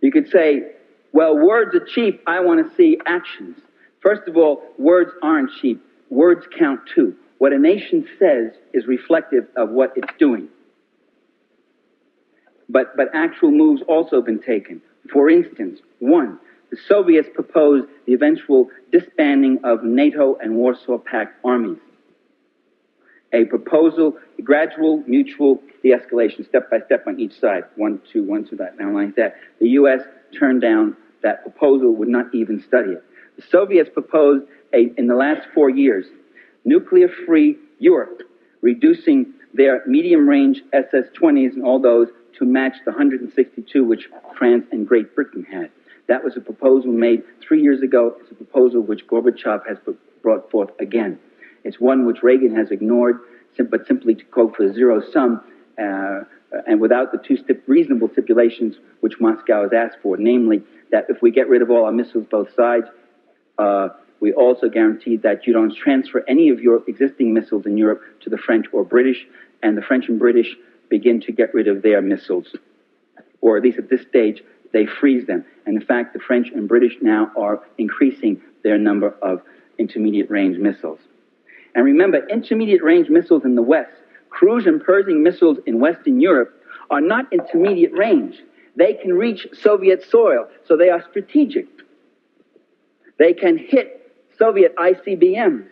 You could say, well, words are cheap. I want to see actions. First of all, words aren't cheap. Words count too. What a nation says is reflective of what it's doing. But actual moves also have been taken. For instance, one, the Soviets proposed the eventual disbanding of NATO and Warsaw Pact armies. A proposal, a gradual, mutual de-escalation, step by step on each side. 1, 2, 1, 2, that, now like that. The U.S. turned down that proposal, would not even study it. The Soviets proposed, in the last 4 years, nuclear-free Europe, reducing their medium-range SS-20s and all those to match the 162 which France and Great Britain had. That was a proposal made 3 years ago. It's a proposal which Gorbachev has brought forth again. It's one which Reagan has ignored, but simply to quote for zero sum, and without the two reasonable stipulations which Moscow has asked for, namely that if we get rid of all our missiles both sides, we also guarantee that you don't transfer any of your existing missiles in Europe to the French or British, and the French and British begin to get rid of their missiles. Or at least at this stage, they freeze them. And in fact, the French and British now are increasing their number of intermediate-range missiles. And remember, intermediate-range missiles in the West, cruise and Pershing missiles in Western Europe, are not intermediate range. They can reach Soviet soil, so they are strategic. They can hit Soviet ICBMs.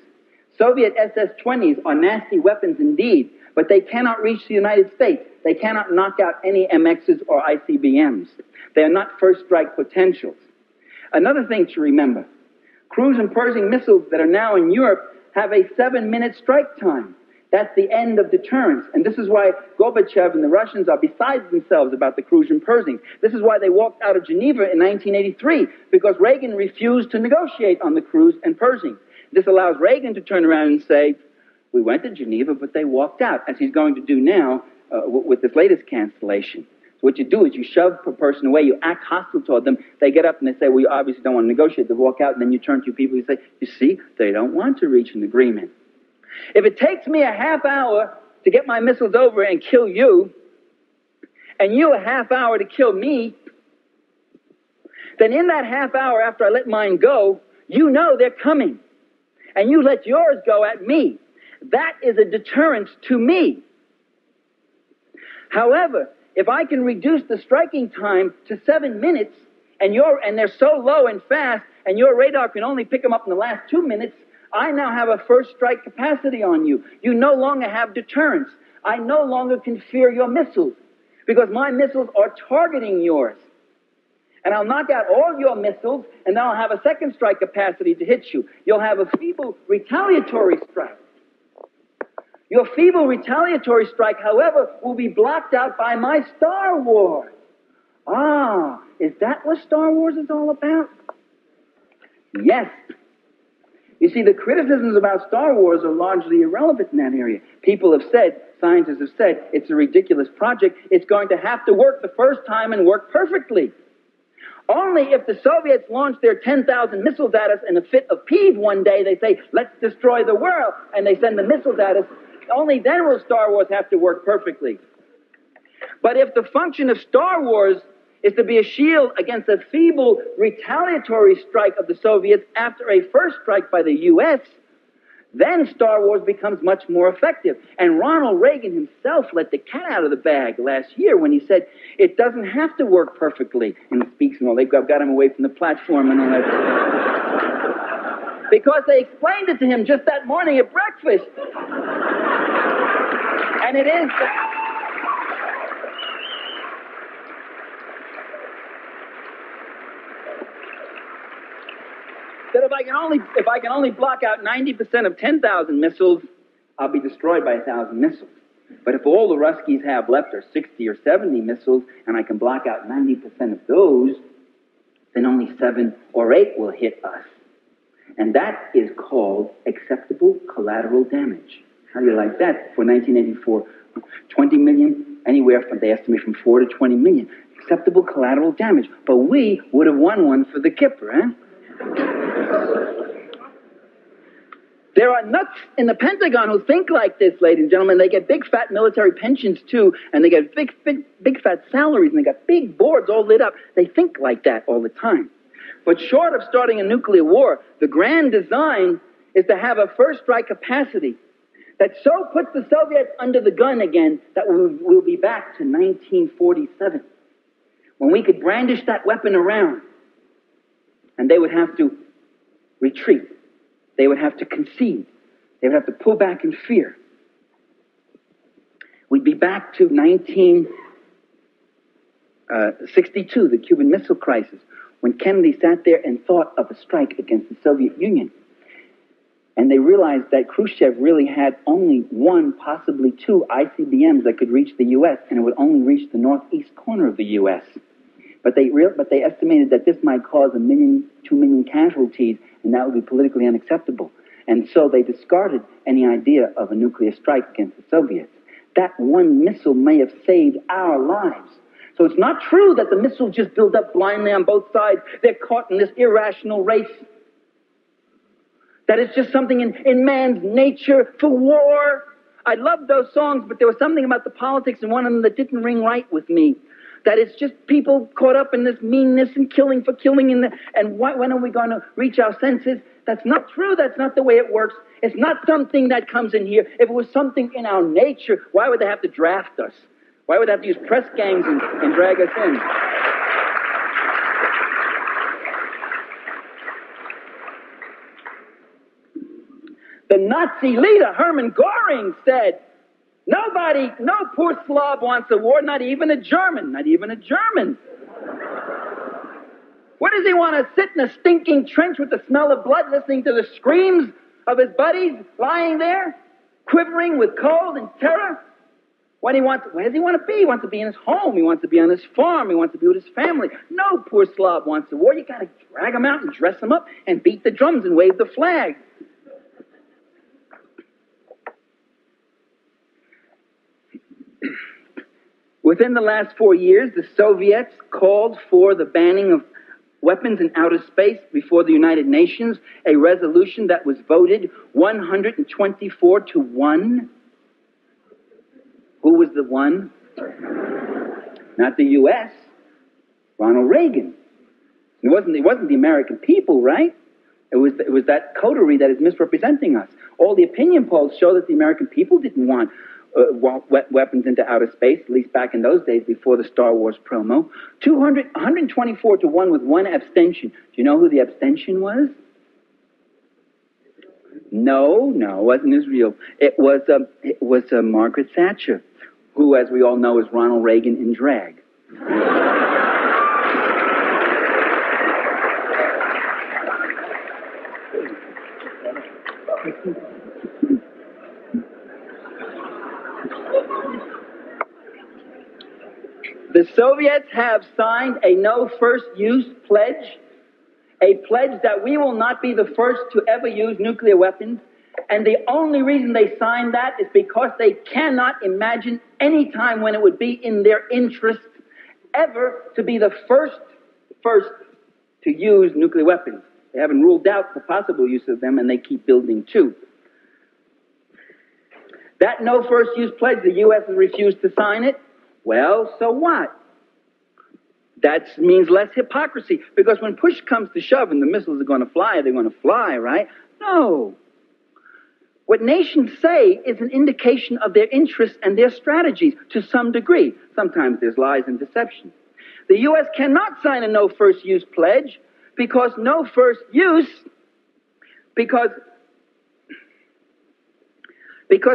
Soviet SS-20s are nasty weapons indeed, but they cannot reach the United States. They cannot knock out any MXs or ICBMs. They are not first strike potentials. Another thing to remember, cruise and Pershing missiles that are now in Europe have a 7-minute strike time. That's the end of deterrence. And this is why Gorbachev and the Russians are beside themselves about the cruise and Pershing. This is why they walked out of Geneva in 1983, because Reagan refused to negotiate on the cruise and Pershing. This allows Reagan to turn around and say, we went to Geneva, but they walked out, as he's going to do now with this latest cancellation. So what you do is you shove a person away, you act hostile toward them, they get up and they say, well, you obviously don't want to negotiate, they walk out, and then you turn to your people and say, you see, they don't want to reach an agreement. If it takes me a half hour to get my missiles over and kill you, and you a half hour to kill me, then in that half hour after I let mine go, you know they're coming. And you let yours go at me. That is a deterrence to me. However, if I can reduce the striking time to 7 minutes, and they're so low and fast, and your radar can only pick them up in the last 2 minutes, I now have a first strike capacity on you. You no longer have deterrence. I no longer can fear your missiles, because my missiles are targeting yours. And I'll knock out all your missiles, and then I'll have a second strike capacity to hit you. You'll have a feeble retaliatory strike. Your feeble retaliatory strike, however, will be blocked out by my Star Wars. Ah, is that what Star Wars is all about? Yes. You see, the criticisms about Star Wars are largely irrelevant in that area. People have said, scientists have said, it's a ridiculous project. It's going to have to work the first time and work perfectly. Only if the Soviets launch their 10,000 missiles at us in a fit of peeve one day, they say, let's destroy the world, and they send the missiles at us, only then will Star Wars have to work perfectly. But if the function of Star Wars is to be a shield against a feeble retaliatory strike of the Soviets after a first strike by the U.S., then Star Wars becomes much more effective. And Ronald Reagan himself let the cat out of the bag last year when he said, it doesn't have to work perfectly. And he speaks and all, they've got him away from the platform and all that. Because they explained it to him just that morning at breakfast. And it is... that if I can only block out 90% of 10,000 missiles, I'll be destroyed by 1,000 missiles. But if all the Ruskies have left are 60 or 70 missiles, and I can block out 90% of those, then only 7 or 8 will hit us. And that is called acceptable collateral damage. How do you like that? For 1984, 20 million, anywhere from, they estimate, from 4 to 20 million. Acceptable collateral damage. But we would have won one for the Kipper, eh? There are nuts in the Pentagon who think like this, ladies and gentlemen. They get big fat military pensions too, and they get big fat salaries, and they got big boards all lit up. They think like that all the time. But short of starting a nuclear war, the grand design is to have a first strike capacity that so puts the Soviets under the gun again that we'll be back to 1947, when we could brandish that weapon around. And they would have to retreat. They would have to concede. They would have to pull back in fear. We'd be back to 1962, the Cuban Missile Crisis, when Kennedy sat there and thought of a strike against the Soviet Union. And they realized that Khrushchev really had only 1, possibly 2 ICBMs that could reach the U.S., and it would only reach the northeast corner of the U.S., But they estimated that this might cause 1 million, 2 million casualties, and that would be politically unacceptable. And so they discarded any idea of a nuclear strike against the Soviets. That one missile may have saved our lives. So it's not true that the missiles just build up blindly on both sides. They're caught in this irrational race. That it's just something in man's nature for war. I loved those songs, but there was something about the politics in one of them that didn't ring right with me. That it's just people caught up in this meanness and killing for killing. When are we going to reach our senses? That's not true. That's not the way it works. It's not something that comes in here. If it was something in our nature, why would they have to draft us? Why would they have to use press gangs and drag us in? The Nazi leader, Hermann Göring, said, no poor Slav wants a war, not even a German. What does he want to sit in a stinking trench with the smell of blood, listening to the screams of his buddies lying there, quivering with cold and terror? Where does he want to be? He wants to be in his home. He wants to be on his farm. He wants to be with his family. No poor Slav wants a war. You got to drag him out and dress him up and beat the drums and wave the flag. Within the last 4 years, the Soviets called for the banning of weapons in outer space before the United Nations, a resolution that was voted 124 to 1. Who was the one? Not the U.S., Ronald Reagan. It wasn't the American people, right? It was that coterie that is misrepresenting us. All the opinion polls show that the American people didn't want weapons into outer space, at least back in those days before the Star Wars promo. 124 to 1 with one abstention. Do you know who the abstention was? No, it wasn't Israel. It was Margaret Thatcher, who, as we all know, is Ronald Reagan in drag. The Soviets have signed a no first use pledge, a pledge that we will not be the first to ever use nuclear weapons. And the only reason they signed that is because they cannot imagine any time when it would be in their interest ever to be the first to use nuclear weapons. They haven't ruled out the possible use of them, and they keep building too. That no first use pledge, the U.S. has refused to sign it. Well, so what? That means less hypocrisy, because when push comes to shove and the missiles are going to fly, they're going to fly, right? No. What nations say is an indication of their interests and their strategies to some degree. Sometimes there's lies and deception. The U.S. cannot sign a no first use pledge because no first use, because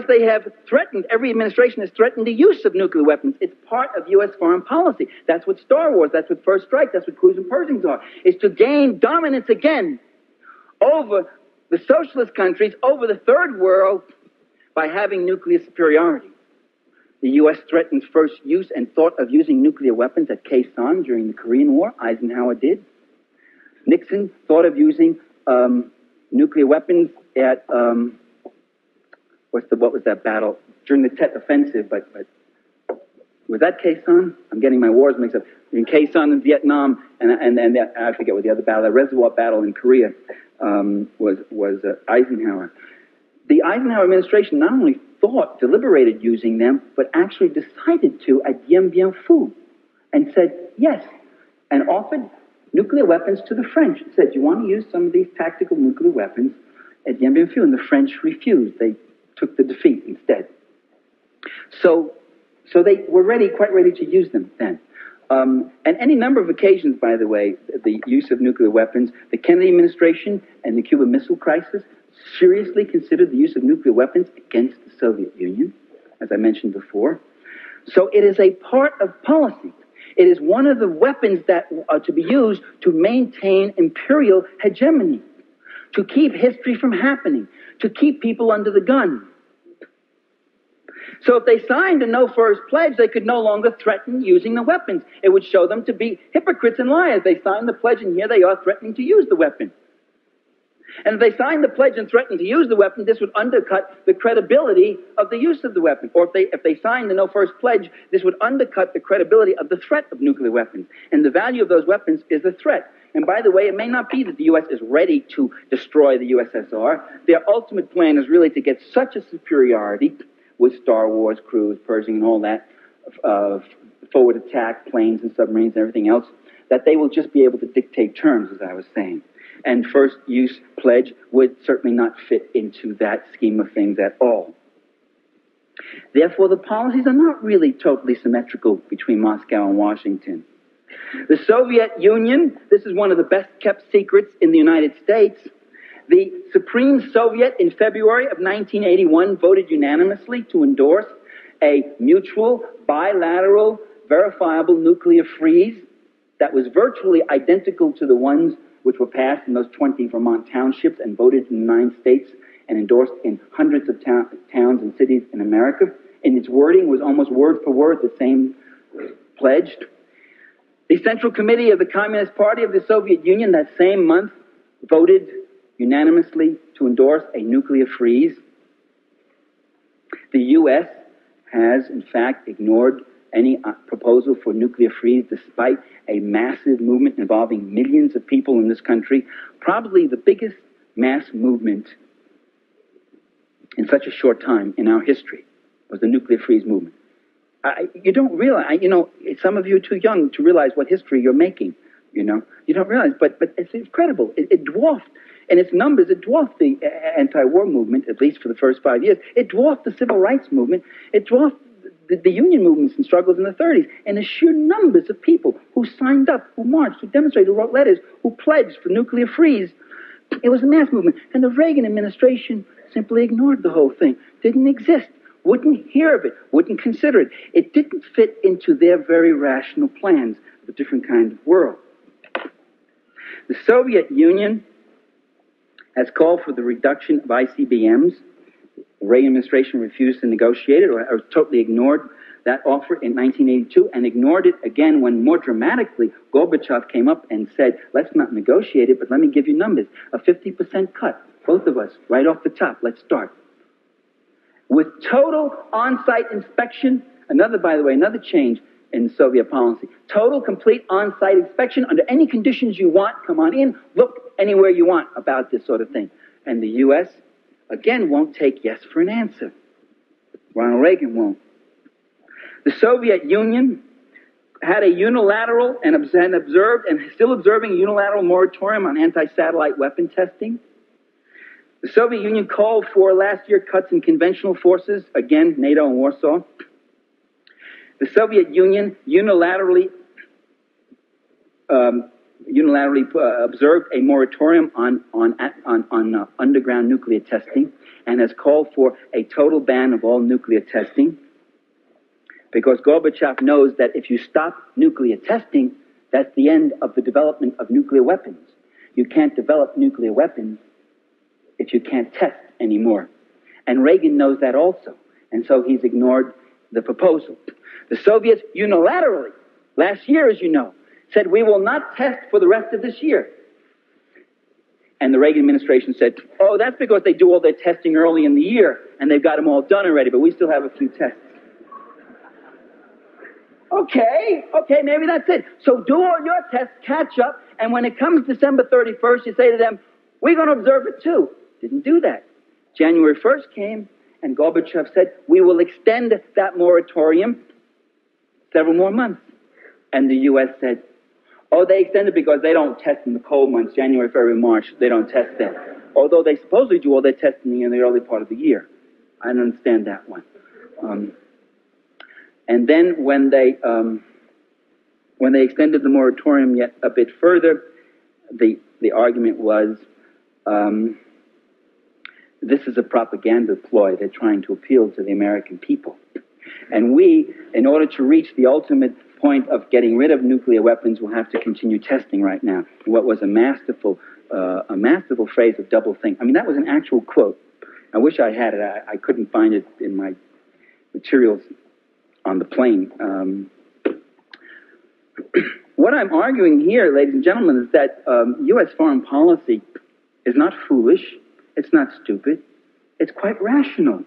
they have threatened, every administration has threatened the use of nuclear weapons. It's part of U.S. foreign policy. That's what Star Wars, that's what First Strike, that's what Cruise and Pershings are, is to gain dominance again over the socialist countries, over the third world, by having nuclear superiority. The U.S. threatened first use and thought of using nuclear weapons at Khe Sanh during the Korean War. Eisenhower did. Nixon thought of using nuclear weapons at... what was that battle? During the Tet Offensive, but was that Khe Sanh? I'm getting my wars mixed up. In Khe Sanh in Vietnam, and I forget what the other battle, the Reservoir Battle in Korea, was Eisenhower. The Eisenhower administration not only deliberated using them, but actually decided to at Dien Bien Phu, and said yes, and offered nuclear weapons to the French. It said, "You want to use some of these tactical nuclear weapons at Dien Bien Phu?" And the French refused. They took the defeat instead. So they were quite ready to use them then. And any number of occasions, by the way, the use of nuclear weapons, the Kennedy administration and the Cuban Missile Crisis seriously considered the use of nuclear weapons against the Soviet Union, as I mentioned before. So it is a part of policy. It is one of the weapons that are to be used to maintain imperial hegemony, to keep history from happening, to keep people under the gun. So if they signed a no first pledge, they could no longer threaten using the weapons. It would show them to be hypocrites and liars. They signed the pledge, and here they are threatening to use the weapon. And if they signed the pledge and threatened to use the weapon, this would undercut the credibility of the use of the weapon. Or if they signed the No First Pledge, this would undercut the credibility of the threat of nuclear weapons. And the value of those weapons is the threat. And by the way, it may not be that the U.S. is ready to destroy the USSR. Their ultimate plan is really to get such a superiority with Star Wars, cruise, Pershing, and all that, forward attack, planes and submarines and everything else, that they will just be able to dictate terms, as I was saying. And first use pledge would certainly not fit into that scheme of things at all. Therefore, the policies are not really totally symmetrical between Moscow and Washington. The Soviet Union, this is one of the best kept secrets in the United States. The Supreme Soviet in February of 1981 voted unanimously to endorse a mutual, bilateral, verifiable nuclear freeze that was virtually identical to the ones which were passed in those 20 Vermont townships and voted in 9 states and endorsed in hundreds of towns and cities in America. And its wording was almost word for word the same pledged. The Central Committee of the Communist Party of the Soviet Union that same month voted unanimously to endorse a nuclear freeze. The U.S. has, in fact, ignored any proposal for nuclear freeze despite a massive movement involving millions of people in this country, probably the biggest mass movement in such a short time in our history was the nuclear freeze movement. You don't realize, some of you are too young to realize what history you're making, you don't realize, but it's incredible. It dwarfed, in its numbers, it dwarfed the anti-war movement, at least for the first 5 years. It dwarfed the civil rights movement. It dwarfed the union movements and struggles in the 30s, and the sheer numbers of people who signed up, who marched, who demonstrated, who wrote letters, who pledged for nuclear freeze. It was a mass movement, and the Reagan administration simply ignored the whole thing. Didn't exist, wouldn't hear of it, wouldn't consider it. It didn't fit into their very rational plans of a different kind of world. The Soviet Union has called for the reduction of ICBMs. The Reagan administration refused to negotiate it, or totally ignored that offer in 1982, and ignored it again when, more dramatically, Gorbachev came up and said, let's not negotiate it, but let me give you numbers. A 50% cut, both of us, right off the top. Let's start. With total on-site inspection, by the way, another change in Soviet policy. Total, complete on-site inspection under any conditions you want. Come on in, look anywhere you want about this sort of thing. And the U.S., again, won't take yes for an answer. Ronald Reagan won't. The Soviet Union had a unilateral and observed and still observing a unilateral moratorium on anti-satellite weapon testing. The Soviet Union called for last year cuts in conventional forces, again, NATO and Warsaw. The Soviet Union unilaterally observed a moratorium on underground nuclear testing and has called for a total ban of all nuclear testing, because Gorbachev knows that if you stop nuclear testing, that's the end of the development of nuclear weapons. You can't develop nuclear weapons if you can't test anymore. And Reagan knows that also, and so he's ignored the proposal. The Soviets unilaterally, last year, as you know, said, we will not test for the rest of this year. And the Reagan administration said, oh, that's because they do all their testing early in the year, and they've got them all done already, but we still have a few tests. Okay, maybe that's it. So do all your tests, catch up, and when it comes December 31st, you say to them, we're going to observe it too. Didn't do that. January 1st came, and Gorbachev said, we will extend that moratorium several more months. And the U.S. said, oh, they extended because they don't test in the cold months, January, February, March. They don't test then. Although they supposedly do all their testing in the early part of the year. I don't understand that one. And then when they extended the moratorium yet a bit further, the argument was, this is a propaganda ploy. They're trying to appeal to the American people. And we, in order to reach the ultimate point of getting rid of nuclear weapons, will have to continue testing right now. What was a masterful phrase of double think. I mean, that was an actual quote. I wish I had it. I couldn't find it in my materials on the plane. What I'm arguing here, ladies and gentlemen, is that U.S. foreign policy is not foolish. It's not stupid. It's quite rational.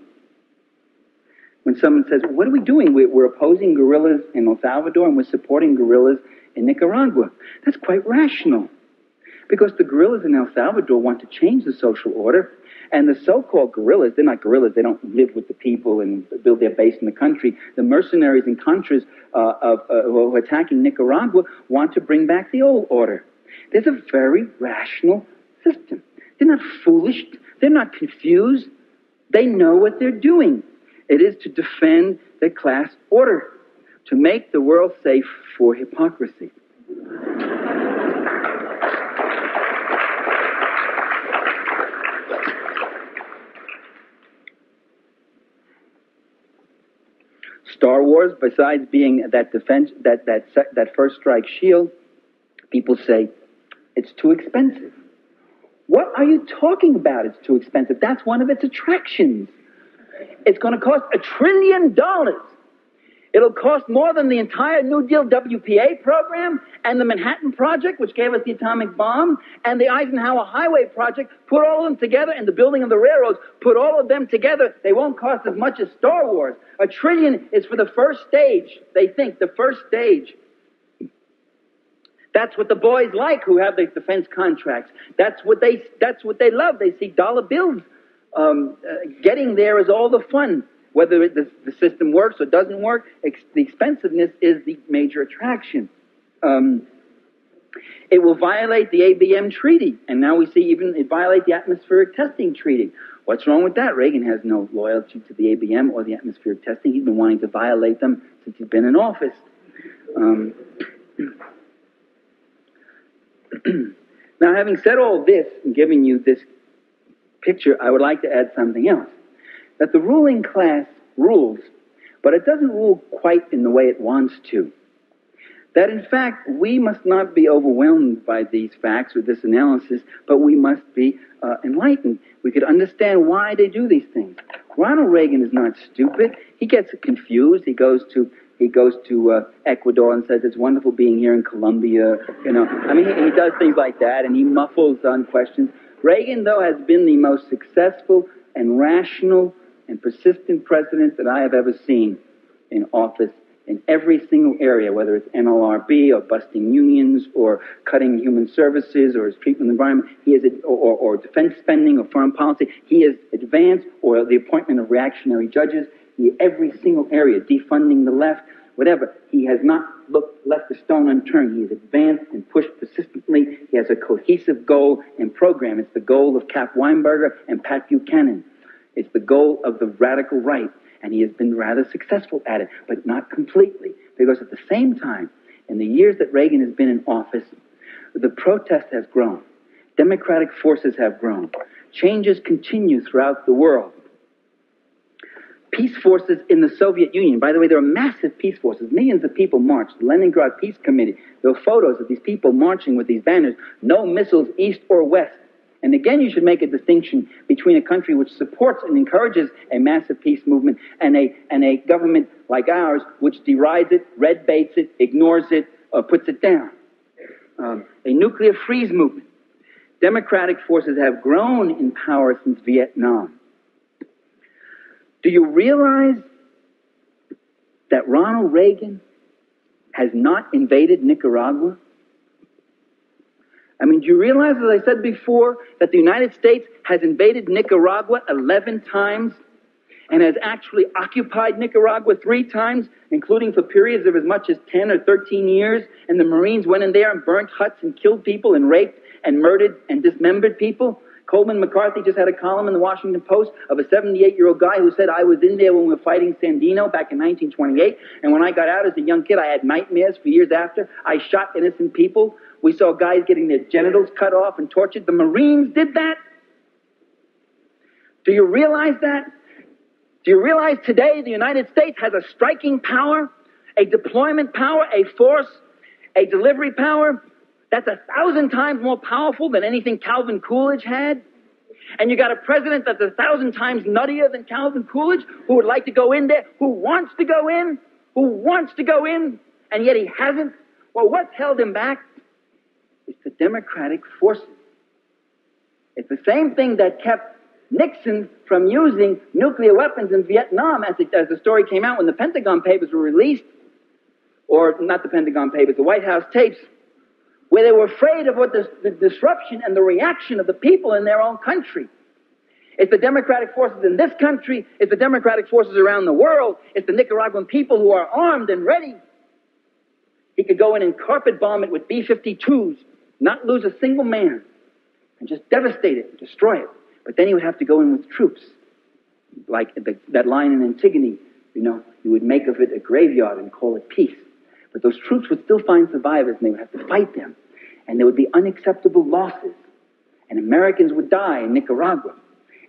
When someone says, what are we doing? We're opposing guerrillas in El Salvador and we're supporting guerrillas in Nicaragua. That's quite rational. Because the guerrillas in El Salvador want to change the social order, and the so-called guerrillas, they're not guerrillas, they don't live with the people and build their base in the country. The mercenaries and contras who are attacking Nicaragua want to bring back the old order. There's a very rational system. They're not foolish. They're not confused. They know what they're doing. It is to defend the class order, to make the world safe for hypocrisy. Star Wars, besides being that defense, that first strike shield, people say it's too expensive. What are you talking about? It's too expensive. That's one of its attractions. It's going to cost $1 trillion. It'll cost more than the entire New Deal WPA program and the Manhattan Project, which gave us the atomic bomb, and the Eisenhower Highway Project. Put all of them together, and the building of the railroads. Put all of them together. They won't cost as much as Star Wars. $1 trillion is for the first stage. They think the first stage. That's what the boys like who have the defense contracts. That's what they love. They see dollar bills. Getting there is all the fun. Whether the system works or doesn't work, the expensiveness is the major attraction. It will violate the ABM treaty, and now we see even it violate the atmospheric testing treaty. What's wrong with that? Reagan has no loyalty to the ABM or the atmospheric testing. He's been wanting to violate them since he's been in office. Now, having said all this and giving you this picture, I would like to add something else. That the ruling class rules, but it doesn't rule quite in the way it wants to. That in fact, we must not be overwhelmed by these facts or this analysis, but we must be enlightened. We could understand why they do these things. Ronald Reagan is not stupid. He gets confused. He goes to Ecuador and says, it's wonderful being here in Colombia. He does things like that, and he muffles on questions. Reagan, though, has been the most successful and rational and persistent president that I have ever seen in office in every single area, whether it's NLRB or busting unions or cutting human services or his treatment of the environment, or defense spending or foreign policy. He has advanced, or the appointment of reactionary judges. Every single area, defunding the left, whatever. He has not left a stone unturned. He has advanced and pushed persistently. He has a cohesive goal and program. It's the goal of Cap Weinberger and Pat Buchanan. It's the goal of the radical right, and he has been rather successful at it, but not completely, because at the same time, in the years that Reagan has been in office, the protest has grown. Democratic forces have grown. Changes continue throughout the world. Peace forces in the Soviet Union. By the way, there are massive peace forces. Millions of people marched. The Leningrad Peace Committee. There were photos of these people marching with these banners. No missiles east or west. And again, you should make a distinction between a country which supports and encourages a massive peace movement and a government like ours which derides it, red baits it, ignores it, or puts it down. A nuclear freeze movement. Democratic forces have grown in power since Vietnam. Do you realize that Ronald Reagan has not invaded Nicaragua? Do you realize, as I said before, that the United States has invaded Nicaragua 11 times and has actually occupied Nicaragua 3 times, including for periods of as much as 10 or 13 years, and the Marines went in there and burnt huts and killed people and raped and murdered and dismembered people? Coleman McCarthy just had a column in the Washington Post of a 78-year-old guy who said, I was in there when we were fighting Sandino back in 1928, and when I got out as a young kid, I had nightmares for years after. I shot innocent people. We saw guys getting their genitals cut off and tortured. The Marines did that. Do you realize that? Do you realize today the United States has a striking power, a deployment power, a force, a delivery power that's 1,000 times more powerful than anything Calvin Coolidge had? And you got a president that's 1,000 times nuttier than Calvin Coolidge, who would like to go in there, who wants to go in, and yet he hasn't. Well, what's held him back? It's the democratic forces. It's the same thing that kept Nixon from using nuclear weapons in Vietnam, as the story came out when the Pentagon Papers were released, or not the Pentagon Papers, the White House tapes, where they were afraid of what the disruption and the reaction of the people in their own country. It's the democratic forces in this country, it's the democratic forces around the world, it's the Nicaraguan people who are armed and ready. He could go in and carpet bomb it with B-52s, not lose a single man, and just devastate it, destroy it. But then he would have to go in with troops. Like that line in Antigone, he would make of it a graveyard and call it peace. But those troops would still find survivors, and they would have to fight them. And there would be unacceptable losses. And Americans would die in Nicaragua.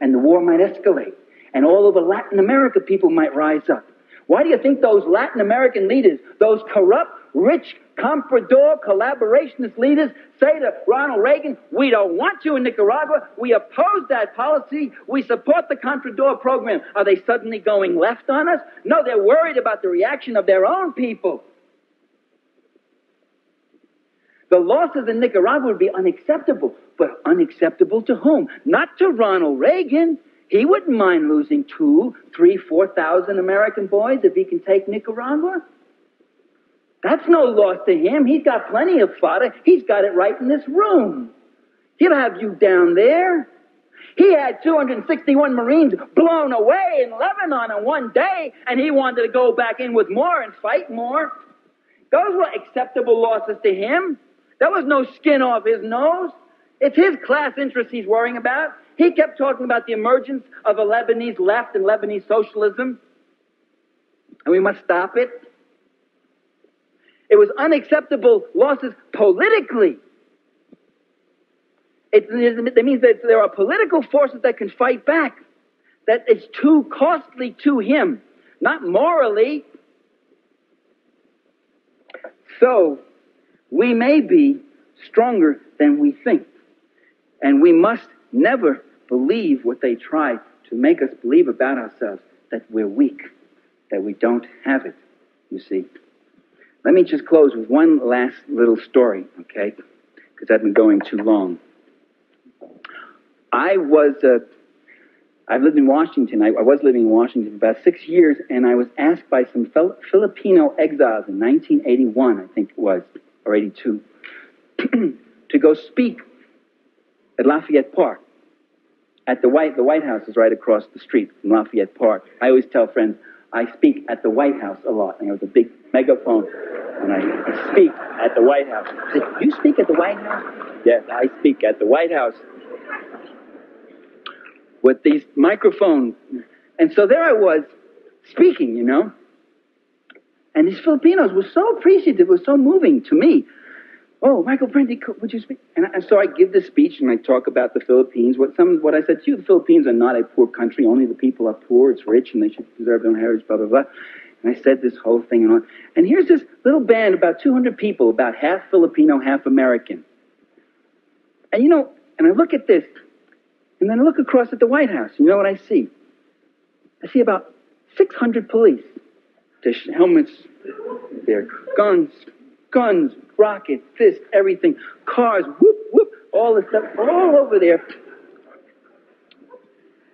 And the war might escalate. And all over Latin America, people might rise up. Why do you think those Latin American leaders, those corrupt, rich, comprador, collaborationist leaders, say to Ronald Reagan, we don't want you in Nicaragua, we oppose that policy, we support the Contrador program? Are they suddenly going left on us? No, they're worried about the reaction of their own people. The losses in Nicaragua would be unacceptable, but unacceptable to whom? Not to Ronald Reagan. He wouldn't mind losing 2,000, 3,000, 4,000 American boys if he can take Nicaragua. That's no loss to him. He's got plenty of fodder. He's got it right in this room. He'll have you down there. He had 261 Marines blown away in Lebanon in one day, and he wanted to go back in with more and fight more. Those were acceptable losses to him. There was no skin off his nose. It's his class interests he's worrying about. He kept talking about the emergence of a Lebanese left and Lebanese socialism, and we must stop it. It was unacceptable losses politically. It means that there are political forces that can fight back, that it's too costly to him, not morally. So, we may be stronger than we think, and we must never believe what they try to make us believe about ourselves, that we're weak, that we don't have it, you see. Let me just close with one last little story, okay? Because I've been going too long. I've lived in Washington. I was living in Washington for about 6 years, and I was asked by some Filipino exiles in 1981, I think it was, or 82, to go speak at Lafayette Park. At the White House is right across the street from Lafayette Park. I always tell friends, I speak at the White House a lot. And I have a big megaphone, and I speak at the White House. I say, you speak at the White House? Yes, I speak at the White House with these microphones. And so there I was speaking, And these Filipinos were so appreciative, it was so moving to me. Oh, Michael Parenti, would you speak? And so I give this speech and I talk about the Philippines. What I said to you, the Philippines are not a poor country. Only the people are poor. It's rich and they should preserve their own heritage, blah, blah, blah. And I said this whole thing and on. And here's this little band, about 200 people, about half Filipino, half American. And and I look at this, and then I look across at the White House. You know what I see? I see about 600 police. Their helmets, their guns, rockets, fists, everything, cars, whoop, whoop, all this stuff, all over there.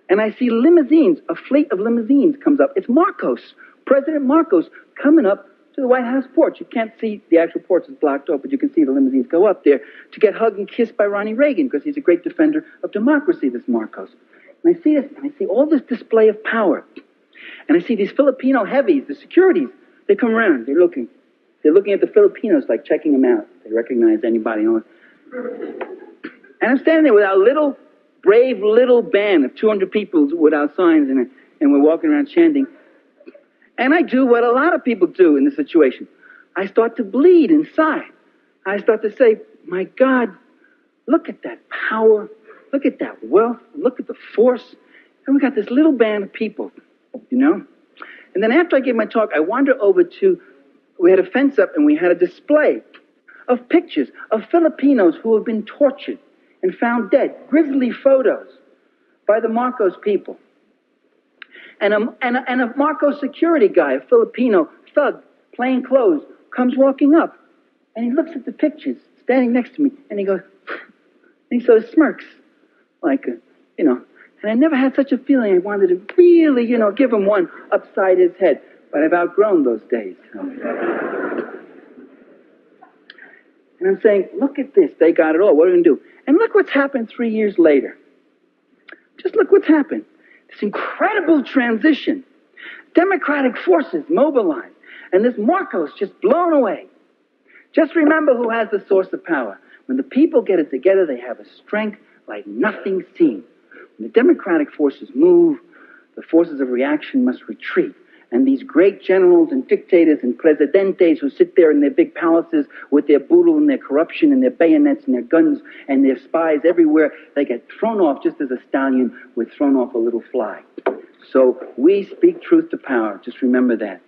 And I see limousines, a fleet of limousines comes up. It's Marcos, President Marcos, coming up to the White House porch. You can't see the actual porch, is blocked off, but you can see the limousines go up there to get hugged and kissed by Ronnie Reagan, because he's a great defender of democracy, this Marcos. And I see this, and I see all this display of power. And I see these Filipino heavies, the securities, they come around, they're looking at the Filipinos, like checking them out. They recognize anybody. And I'm standing there with our brave little band of 200 people with our signs, and we're walking around chanting. And I do what a lot of people do in this situation. I start to bleed inside. I start to say, my God, look at that power. Look at that wealth. Look at the force. And we got this little band of people, And then after I gave my talk, I wandered over we had a fence up and we had a display of pictures of Filipinos who have been tortured and found dead. Grisly photos by the Marcos people. And a Marcos security guy, a Filipino thug, plain clothes, comes walking up. And he looks at the pictures, standing next to me, and he goes, and he sort of smirks. like, and I never had such a feeling I wanted to really, give him one upside his head. But I've outgrown those days. And I'm saying, look at this. They got it all. What are we going to do? And look what's happened 3 years later. Just look what's happened. This incredible transition. Democratic forces mobilized. And this Marcos just blown away. Just remember who has the source of power. When the people get it together, they have a strength like nothing seen. When the democratic forces move, the forces of reaction must retreat. And these great generals and dictators and presidentes who sit there in their big palaces with their boodle and their corruption and their bayonets and their guns and their spies everywhere, they get thrown off just as a stallion would thrown off a little fly. So we speak truth to power. Just remember that.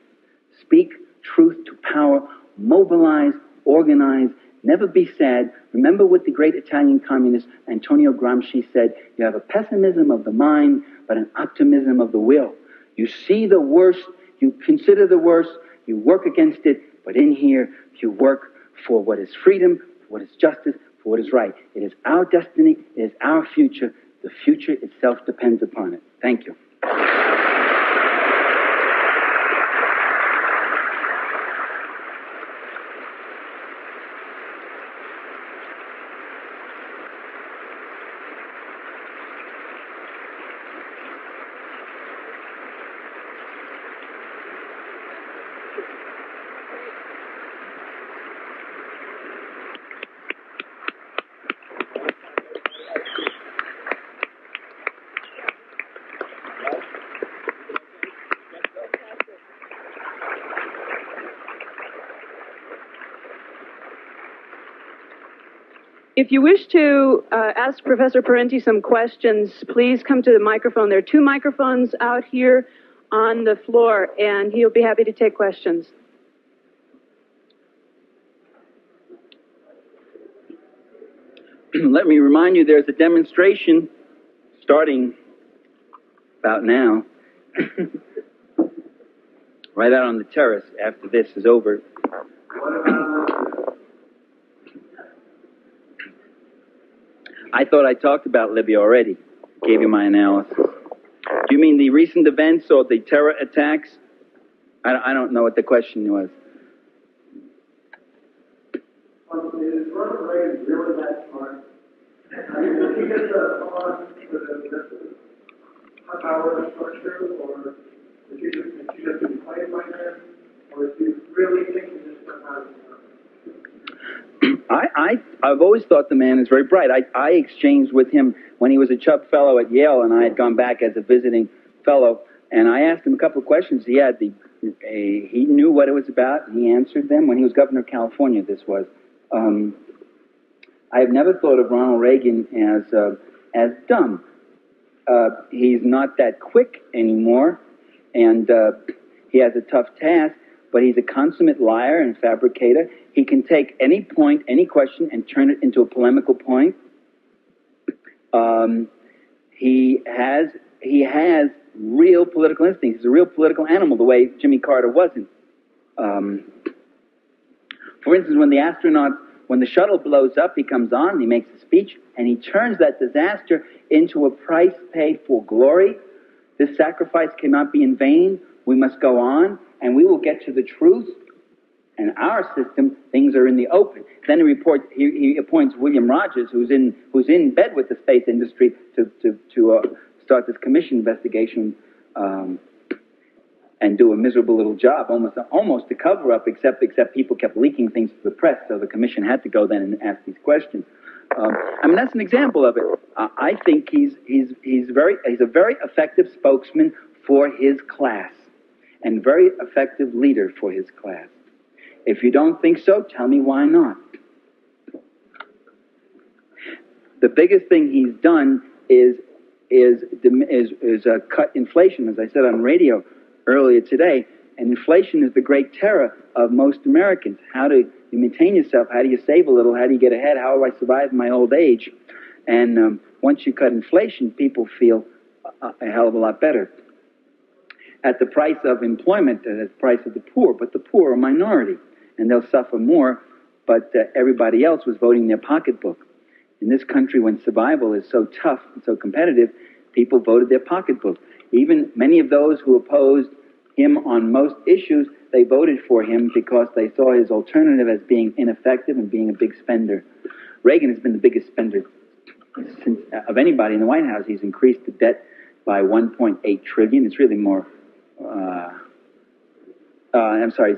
Speak truth to power. Mobilize, organize, never be sad. Remember what the great Italian communist Antonio Gramsci said, you have a pessimism of the mind, but an optimism of the will. You see the worst, you consider the worst, you work against it, but in here, you work for what is freedom, for what is justice, for what is right. It is our destiny, it is our future. The future itself depends upon it. Thank you. If you wish to ask Professor Parenti some questions, please come to the microphone. There are 2 microphones out here on the floor, and he'll be happy to take questions. Let me remind you, there's a demonstration starting about now, right out on the terrace after this is over. I thought I talked about Libya already, gave you my analysis. Do you mean the recent events or the terror attacks? I don't know what the question was. Is Ronald Reagan really that smart? I mean, did he get the on the power structure, or is he just being played by him, or is he really thinking this stuff out? I've always thought the man is very bright. I exchanged with him when he was a Chubb Fellow at Yale, and I had gone back as a visiting fellow, and I asked him a couple of questions. He knew what it was about, and he answered them. When he was governor of California, this was. I have never thought of Ronald Reagan as dumb. He's not that quick anymore, and he has a tough task, but he's a consummate liar and fabricator. He can take any point, any question, and turn it into a polemical point. He has real political instincts. He's a real political animal, the way Jimmy Carter wasn't. For instance, when the shuttle blows up, he comes on, he makes a speech, and he turns that disaster into a price paid for glory. This sacrifice cannot be in vain. We must go on, and we will get to the truth. In our system, things are in the open. Then he appoints William Rogers, who's in bed with the space industry, to start this commission investigation and do a miserable little job, almost a cover up, except people kept leaking things to the press, so the commission had to go then and ask these questions. That's an example of it. I think he's a very effective spokesman for his class, and very effective leader for his class. If you don't think so, tell me why not. The biggest thing he's done is cut inflation, as I said on radio earlier today. And inflation is the great terror of most Americans. How do you maintain yourself? How do you save a little? How do you get ahead? How do I survive my old age? And once you cut inflation, people feel a hell of a lot better. At the price of employment, at the price of the poor. But the poor are a minority, and they'll suffer more. But everybody else was voting their pocketbook. In this country, when survival is so tough and so competitive, people voted their pocketbook. Even many of those who opposed him on most issues, they voted for him because they saw his alternative as being ineffective and being a big spender. Reagan has been the biggest spender of anybody in the White House. He's increased the debt by $1.8 trillion. It's really more.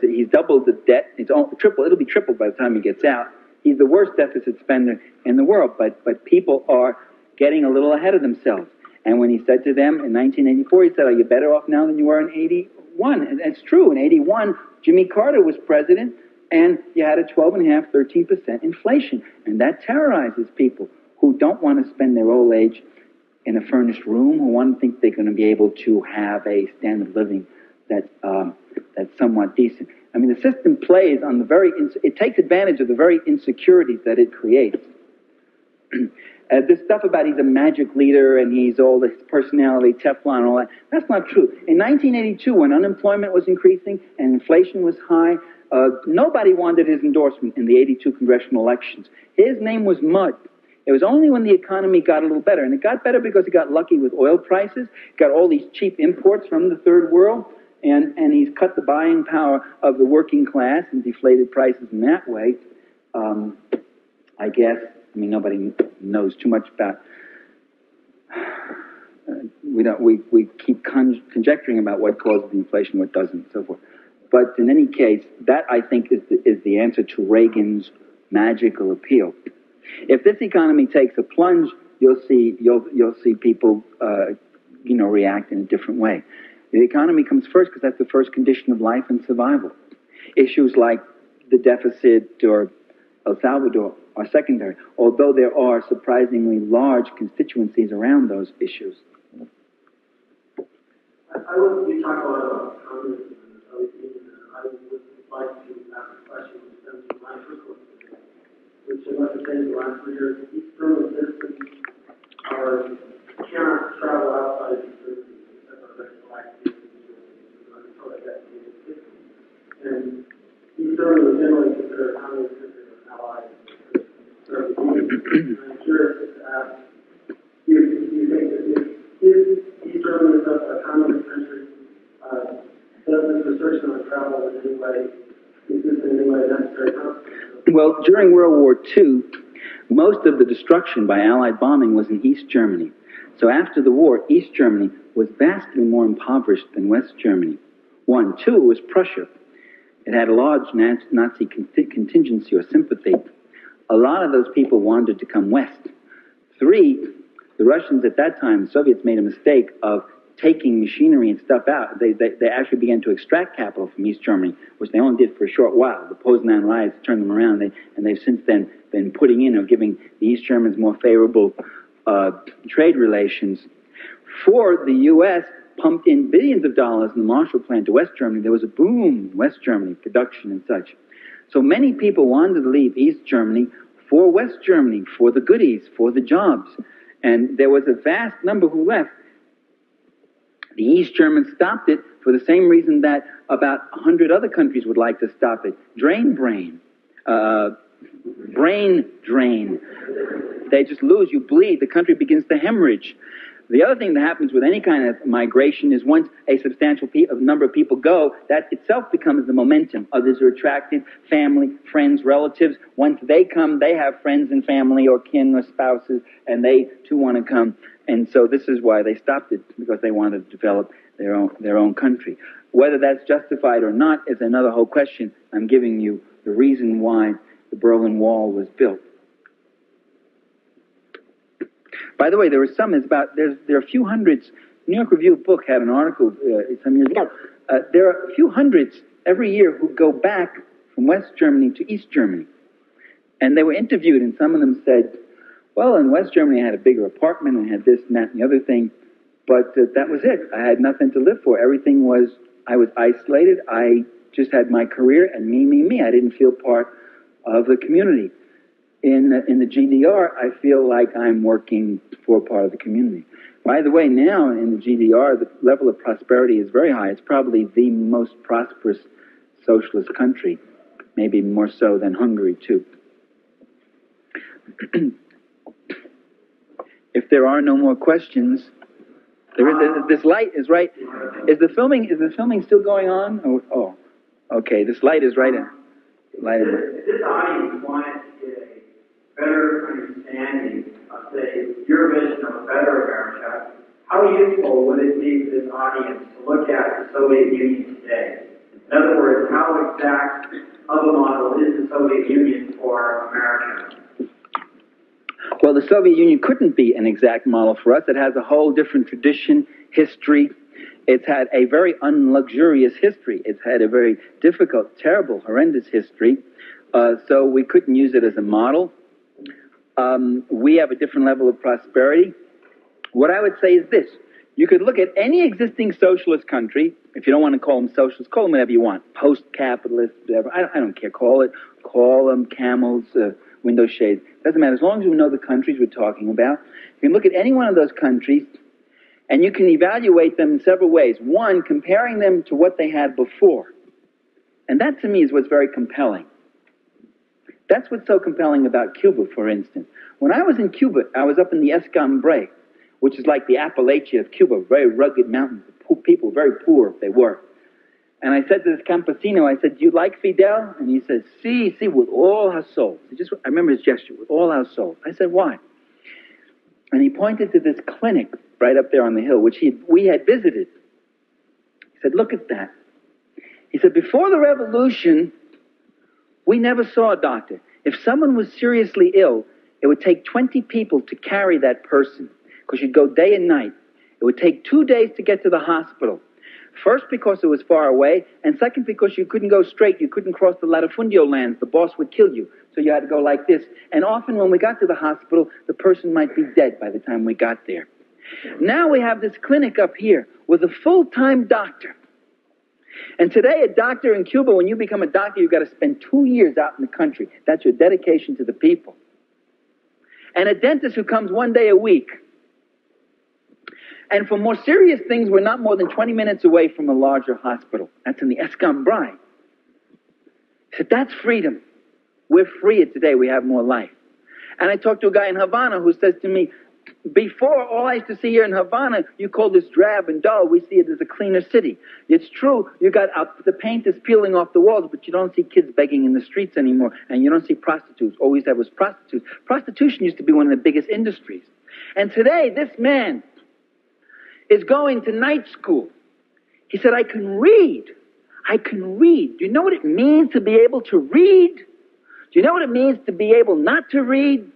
He's doubled the debt. It'll be tripled by the time he gets out. He's the worst deficit spender in the world. But people are getting a little ahead of themselves. And when he said to them in 1984, he said, "Are you better off now than you were in 81?" And it's true. In 81, Jimmy Carter was president, and you had a 12.5%, 13% inflation. And that terrorizes people who don't want to spend their old age in a furnished room, who want to think they're going to be able to have a standard of living that's somewhat decent. I mean, the system plays on it takes advantage of the very insecurities that it creates. This stuff about he's a magic leader and he's all this personality, Teflon, and all that, that's not true. In 1982, when unemployment was increasing and inflation was high, nobody wanted his endorsement in the 82 congressional elections. His name was mud. It was only when the economy got a little better, and it got better because he got lucky with oil prices, got all these cheap imports from the third world, and he's cut the buying power of the working class and deflated prices in that way. I guess. I mean, nobody knows too much about. We keep conjecturing about what causes the inflation, what doesn't, and so forth. But in any case, that I think is the answer to Reagan's magical appeal. If this economy takes a plunge, you'll see people react in a different way. The economy comes first because that's the first condition of life and survival. Issues like the deficit or El Salvador are secondary, although there are surprisingly large constituencies around those issues. You talk a lot about Congress and everything, and I would like to ask a question that stems from my first one today, which I want to say in the last 3 years, these permanent citizens cannot travel outside of these citizens except for medical activities until they get to the system. And these permanent generally considered communist countries as allies. I'm curious to ask, do you think that if East Germany is a communist country, does this restriction on travel in any way, is this in any way necessary consequence? Well, during World War II, most of the destruction by Allied bombing was in East Germany. So after the war, East Germany was vastly more impoverished than West Germany. 1. 2, it was Prussia. It had a large Nazi contingency or sympathy. A lot of those people wanted to come west. 3, the Russians at that time, the Soviets made a mistake of taking machinery and stuff out. They actually began to extract capital from East Germany, which they only did for a short while. The Poznan riots turned them around, and they've since then been putting in or giving the East Germans more favorable trade relations. 4, the U.S. pumped in billions of dollars in the Marshall Plan to West Germany. There was a boom in West Germany, production and such. So many people wanted to leave East Germany for West Germany, for the goodies, for the jobs. And there was a vast number who left. The East Germans stopped it for the same reason that about 100 other countries would like to stop it. Brain drain. They just lose, you bleed, the country begins to hemorrhage. The other thing that happens with any kind of migration is once a substantial number of people go, that itself becomes the momentum. Others are attracted, family, friends, relatives. Once they come, they have friends and family or kin or spouses, and they too want to come. And so this is why they stopped it, because they wanted to develop their own country. Whether that's justified or not is another whole question. I'm giving you the reason why the Berlin Wall was built. By the way, there are a few hundreds. New York Review of Book had an article some years ago. There are a few hundreds every year who go back from West Germany to East Germany. And they were interviewed, and some of them said, well, in West Germany I had a bigger apartment, and I had this and that and the other thing, but that was it. I had nothing to live for. I was isolated. I just had my career and me. I didn't feel part of the community. In the GDR, I feel like I'm working for part of the community. By the way, now in the GDR, the level of prosperity is very high. It's probably the most prosperous socialist country, maybe more so than Hungary, too. If there are no more questions, this light is right. Is the filming still going on? Oh, okay. This light is right in. Light in. If this audience wanted to get a better understanding of, say, your vision of a better America, how useful would it be for this audience to look at the Soviet Union today? In other words, how exact of a model is the Soviet Union for America? Well, the Soviet Union couldn't be an exact model for us. It has a whole different tradition, history. It's had a very unluxurious history. It's had a very difficult, terrible, horrendous history. So we couldn't use it as a model. We have a different level of prosperity. What I would say is this. You could look at any existing socialist country. If you don't want to call them socialist, call them whatever you want. Post-capitalist, whatever. I don't care. Call them camels, window shades. Doesn't matter. As long as we know the countries we're talking about. You can look at any one of those countries, and you can evaluate them in several ways. One, comparing them to what they had before. And that, to me, is what's very compelling. That's what's so compelling about Cuba, for instance. When I was in Cuba, I was up in the Escambray, which is like the Appalachia of Cuba, very rugged mountains. People, very poor they were. And I said to this campesino, I said, do you like Fidel? And he said, sí, with all our souls. I remember his gesture, with all our souls. I said, why? And he pointed to this clinic right up there on the hill, which we had visited. He said, look at that. He said, before the revolution, we never saw a doctor. If someone was seriously ill, it would take 20 people to carry that person, because you'd go day and night. It would take 2 days to get to the hospital. First, because it was far away, and second, because you couldn't go straight. You couldn't cross the latifundio lands. The boss would kill you. So you had to go like this. And often when we got to the hospital, the person might be dead by the time we got there. Now we have this clinic up here with a full-time doctor. And today, a doctor in Cuba, when you become a doctor, you've got to spend 2 years out in the country. That's your dedication to the people. And a dentist who comes 1 day a week. And for more serious things, we're not more than 20 minutes away from a larger hospital. That's in the Escambray. So that's freedom. We're freer today. We have more life. And I talked to a guy in Havana who says to me, before, all I used to see here in Havana, you call this drab and dull. We see it as a cleaner city. It's true, you got the paint is peeling off the walls, but you don't see kids begging in the streets anymore, and you don't see prostitutes. All we used to have was prostitutes. Prostitution used to be one of the biggest industries. And today, this man is going to night school. He said, I can read. Do you know what it means to be able to read? Do you know what it means to be able not to read?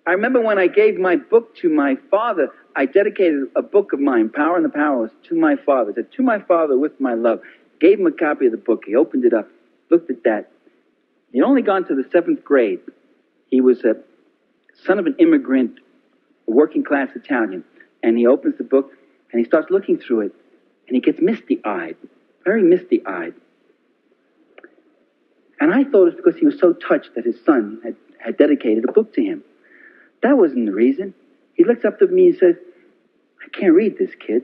I remember when I gave my book to my father, I dedicated a book of mine, Power and the Powerless, to my father. I said, to my father with my love. Gave him a copy of the book. He opened it up, looked at that. He'd only gone to the 7th grade. He was a son of an immigrant, a working-class Italian. And he opens the book, and he starts looking through it, and he gets misty-eyed, very misty-eyed. And I thought it was because he was so touched that his son had dedicated a book to him. That wasn't the reason. He looks up to me and says, I can't read this, kid.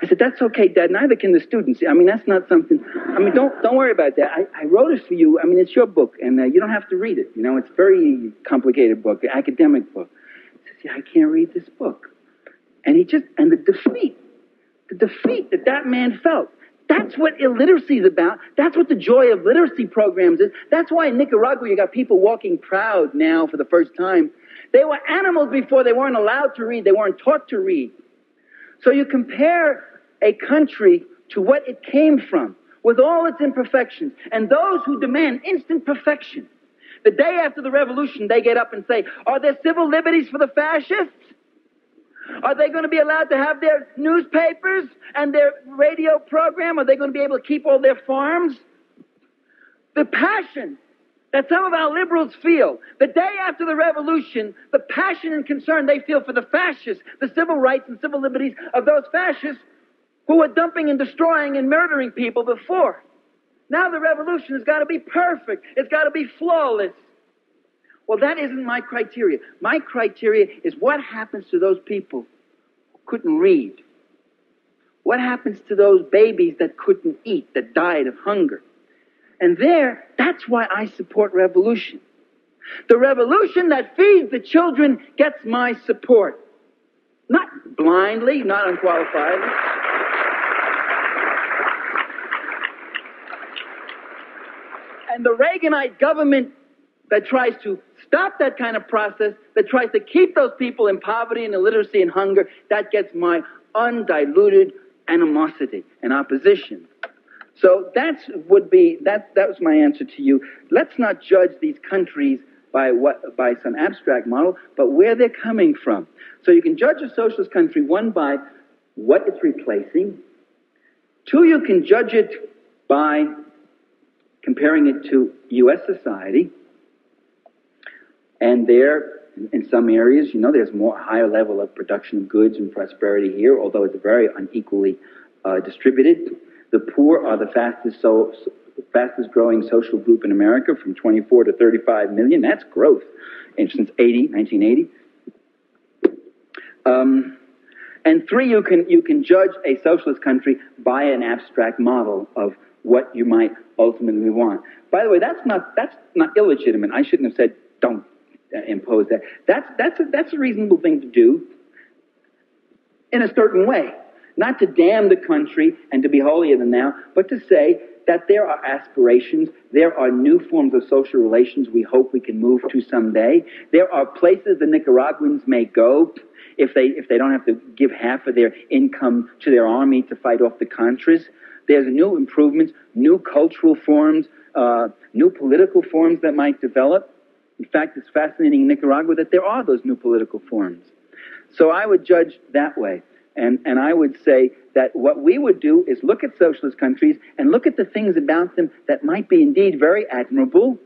I said, that's okay, Dad. Neither can the students. I mean, that's not something. I mean, don't worry about that. I wrote it for you. I mean, it's your book, and you don't have to read it. You know, it's a very complicated book, an academic book. He says, yeah, I can't read this book. And the defeat that man felt. That's what illiteracy is about. That's what the joy of literacy programs is. That's why in Nicaragua you got people walking proud now for the first time. They were animals before. They weren't allowed to read. They weren't taught to read. So you compare a country to what it came from with all its imperfections and those who demand instant perfection. The day after the revolution, they get up and say, are there civil liberties for the fascists? Are they going to be allowed to have their newspapers and their radio program? Are they going to be able to keep all their farms? The passion that some of our liberals feel, the day after the revolution, the passion and concern they feel for the fascists, the civil rights and civil liberties of those fascists who were dumping and destroying and murdering people before. Now the revolution has got to be perfect. It's got to be flawless. Well, that isn't my criteria. My criteria is what happens to those people who couldn't read? What happens to those babies that couldn't eat, that died of hunger? And that's why I support revolution. The revolution that feeds the children gets my support. Not blindly, not unqualifiedly. And the Reaganite government that tries to stop that kind of process, that tries to keep those people in poverty and illiteracy and hunger, that gets my undiluted animosity and opposition. So that was my answer to you. Let's not judge these countries by some abstract model, but where they're coming from. So you can judge a socialist country, one, by what it's replacing. Two, you can judge it by comparing it to U.S. society. And there, in some areas, there's more higher level of production of goods and prosperity here, although it's very unequally distributed. The poor are the fastest growing social group in America, from 24 to 35 million. That's growth since 1980. And three, you can judge a socialist country by an abstract model of what you might ultimately want. By the way, that's not illegitimate. I shouldn't have said don't impose that. That's a reasonable thing to do in a certain way. Not to damn the country and to be holier than thou, but to say that there are aspirations, there are new forms of social relations we hope we can move to someday. There are places the Nicaraguans may go if they don't have to give half of their income to their army to fight off the Contras. There's new improvements, new cultural forms, new political forms that might develop. In fact, it's fascinating in Nicaragua that there are those new political forms. So I would judge that way. And I would say that what we would do is look at socialist countries and look at the things about them that might be indeed very admirable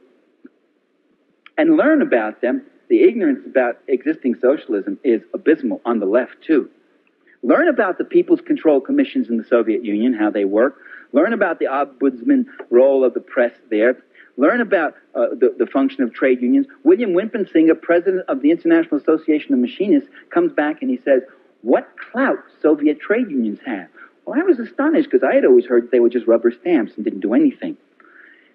and learn about them. The ignorance about existing socialism is abysmal on the left, too. Learn about the People's Control Commissions in the Soviet Union, how they work. Learn about the ombudsman role of the press there. Learn about the function of trade unions. William Wimpensinghe, president of the International Association of Machinists, comes back and he says, what clout Soviet trade unions have. Well, I was astonished because I had always heard they were just rubber stamps and didn't do anything.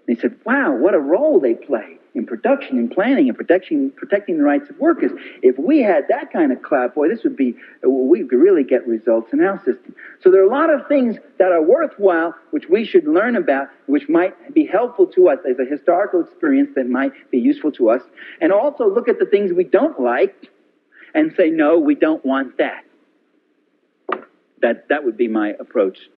And he said, wow, what a role they play in production and planning and protecting the rights of workers. If we had that kind of clout, boy, we could really get results in our system. So there are a lot of things that are worthwhile, which we should learn about, which might be helpful to us as a historical experience that might be useful to us. And also look at the things we don't like and say, no, we don't want that. That would be my approach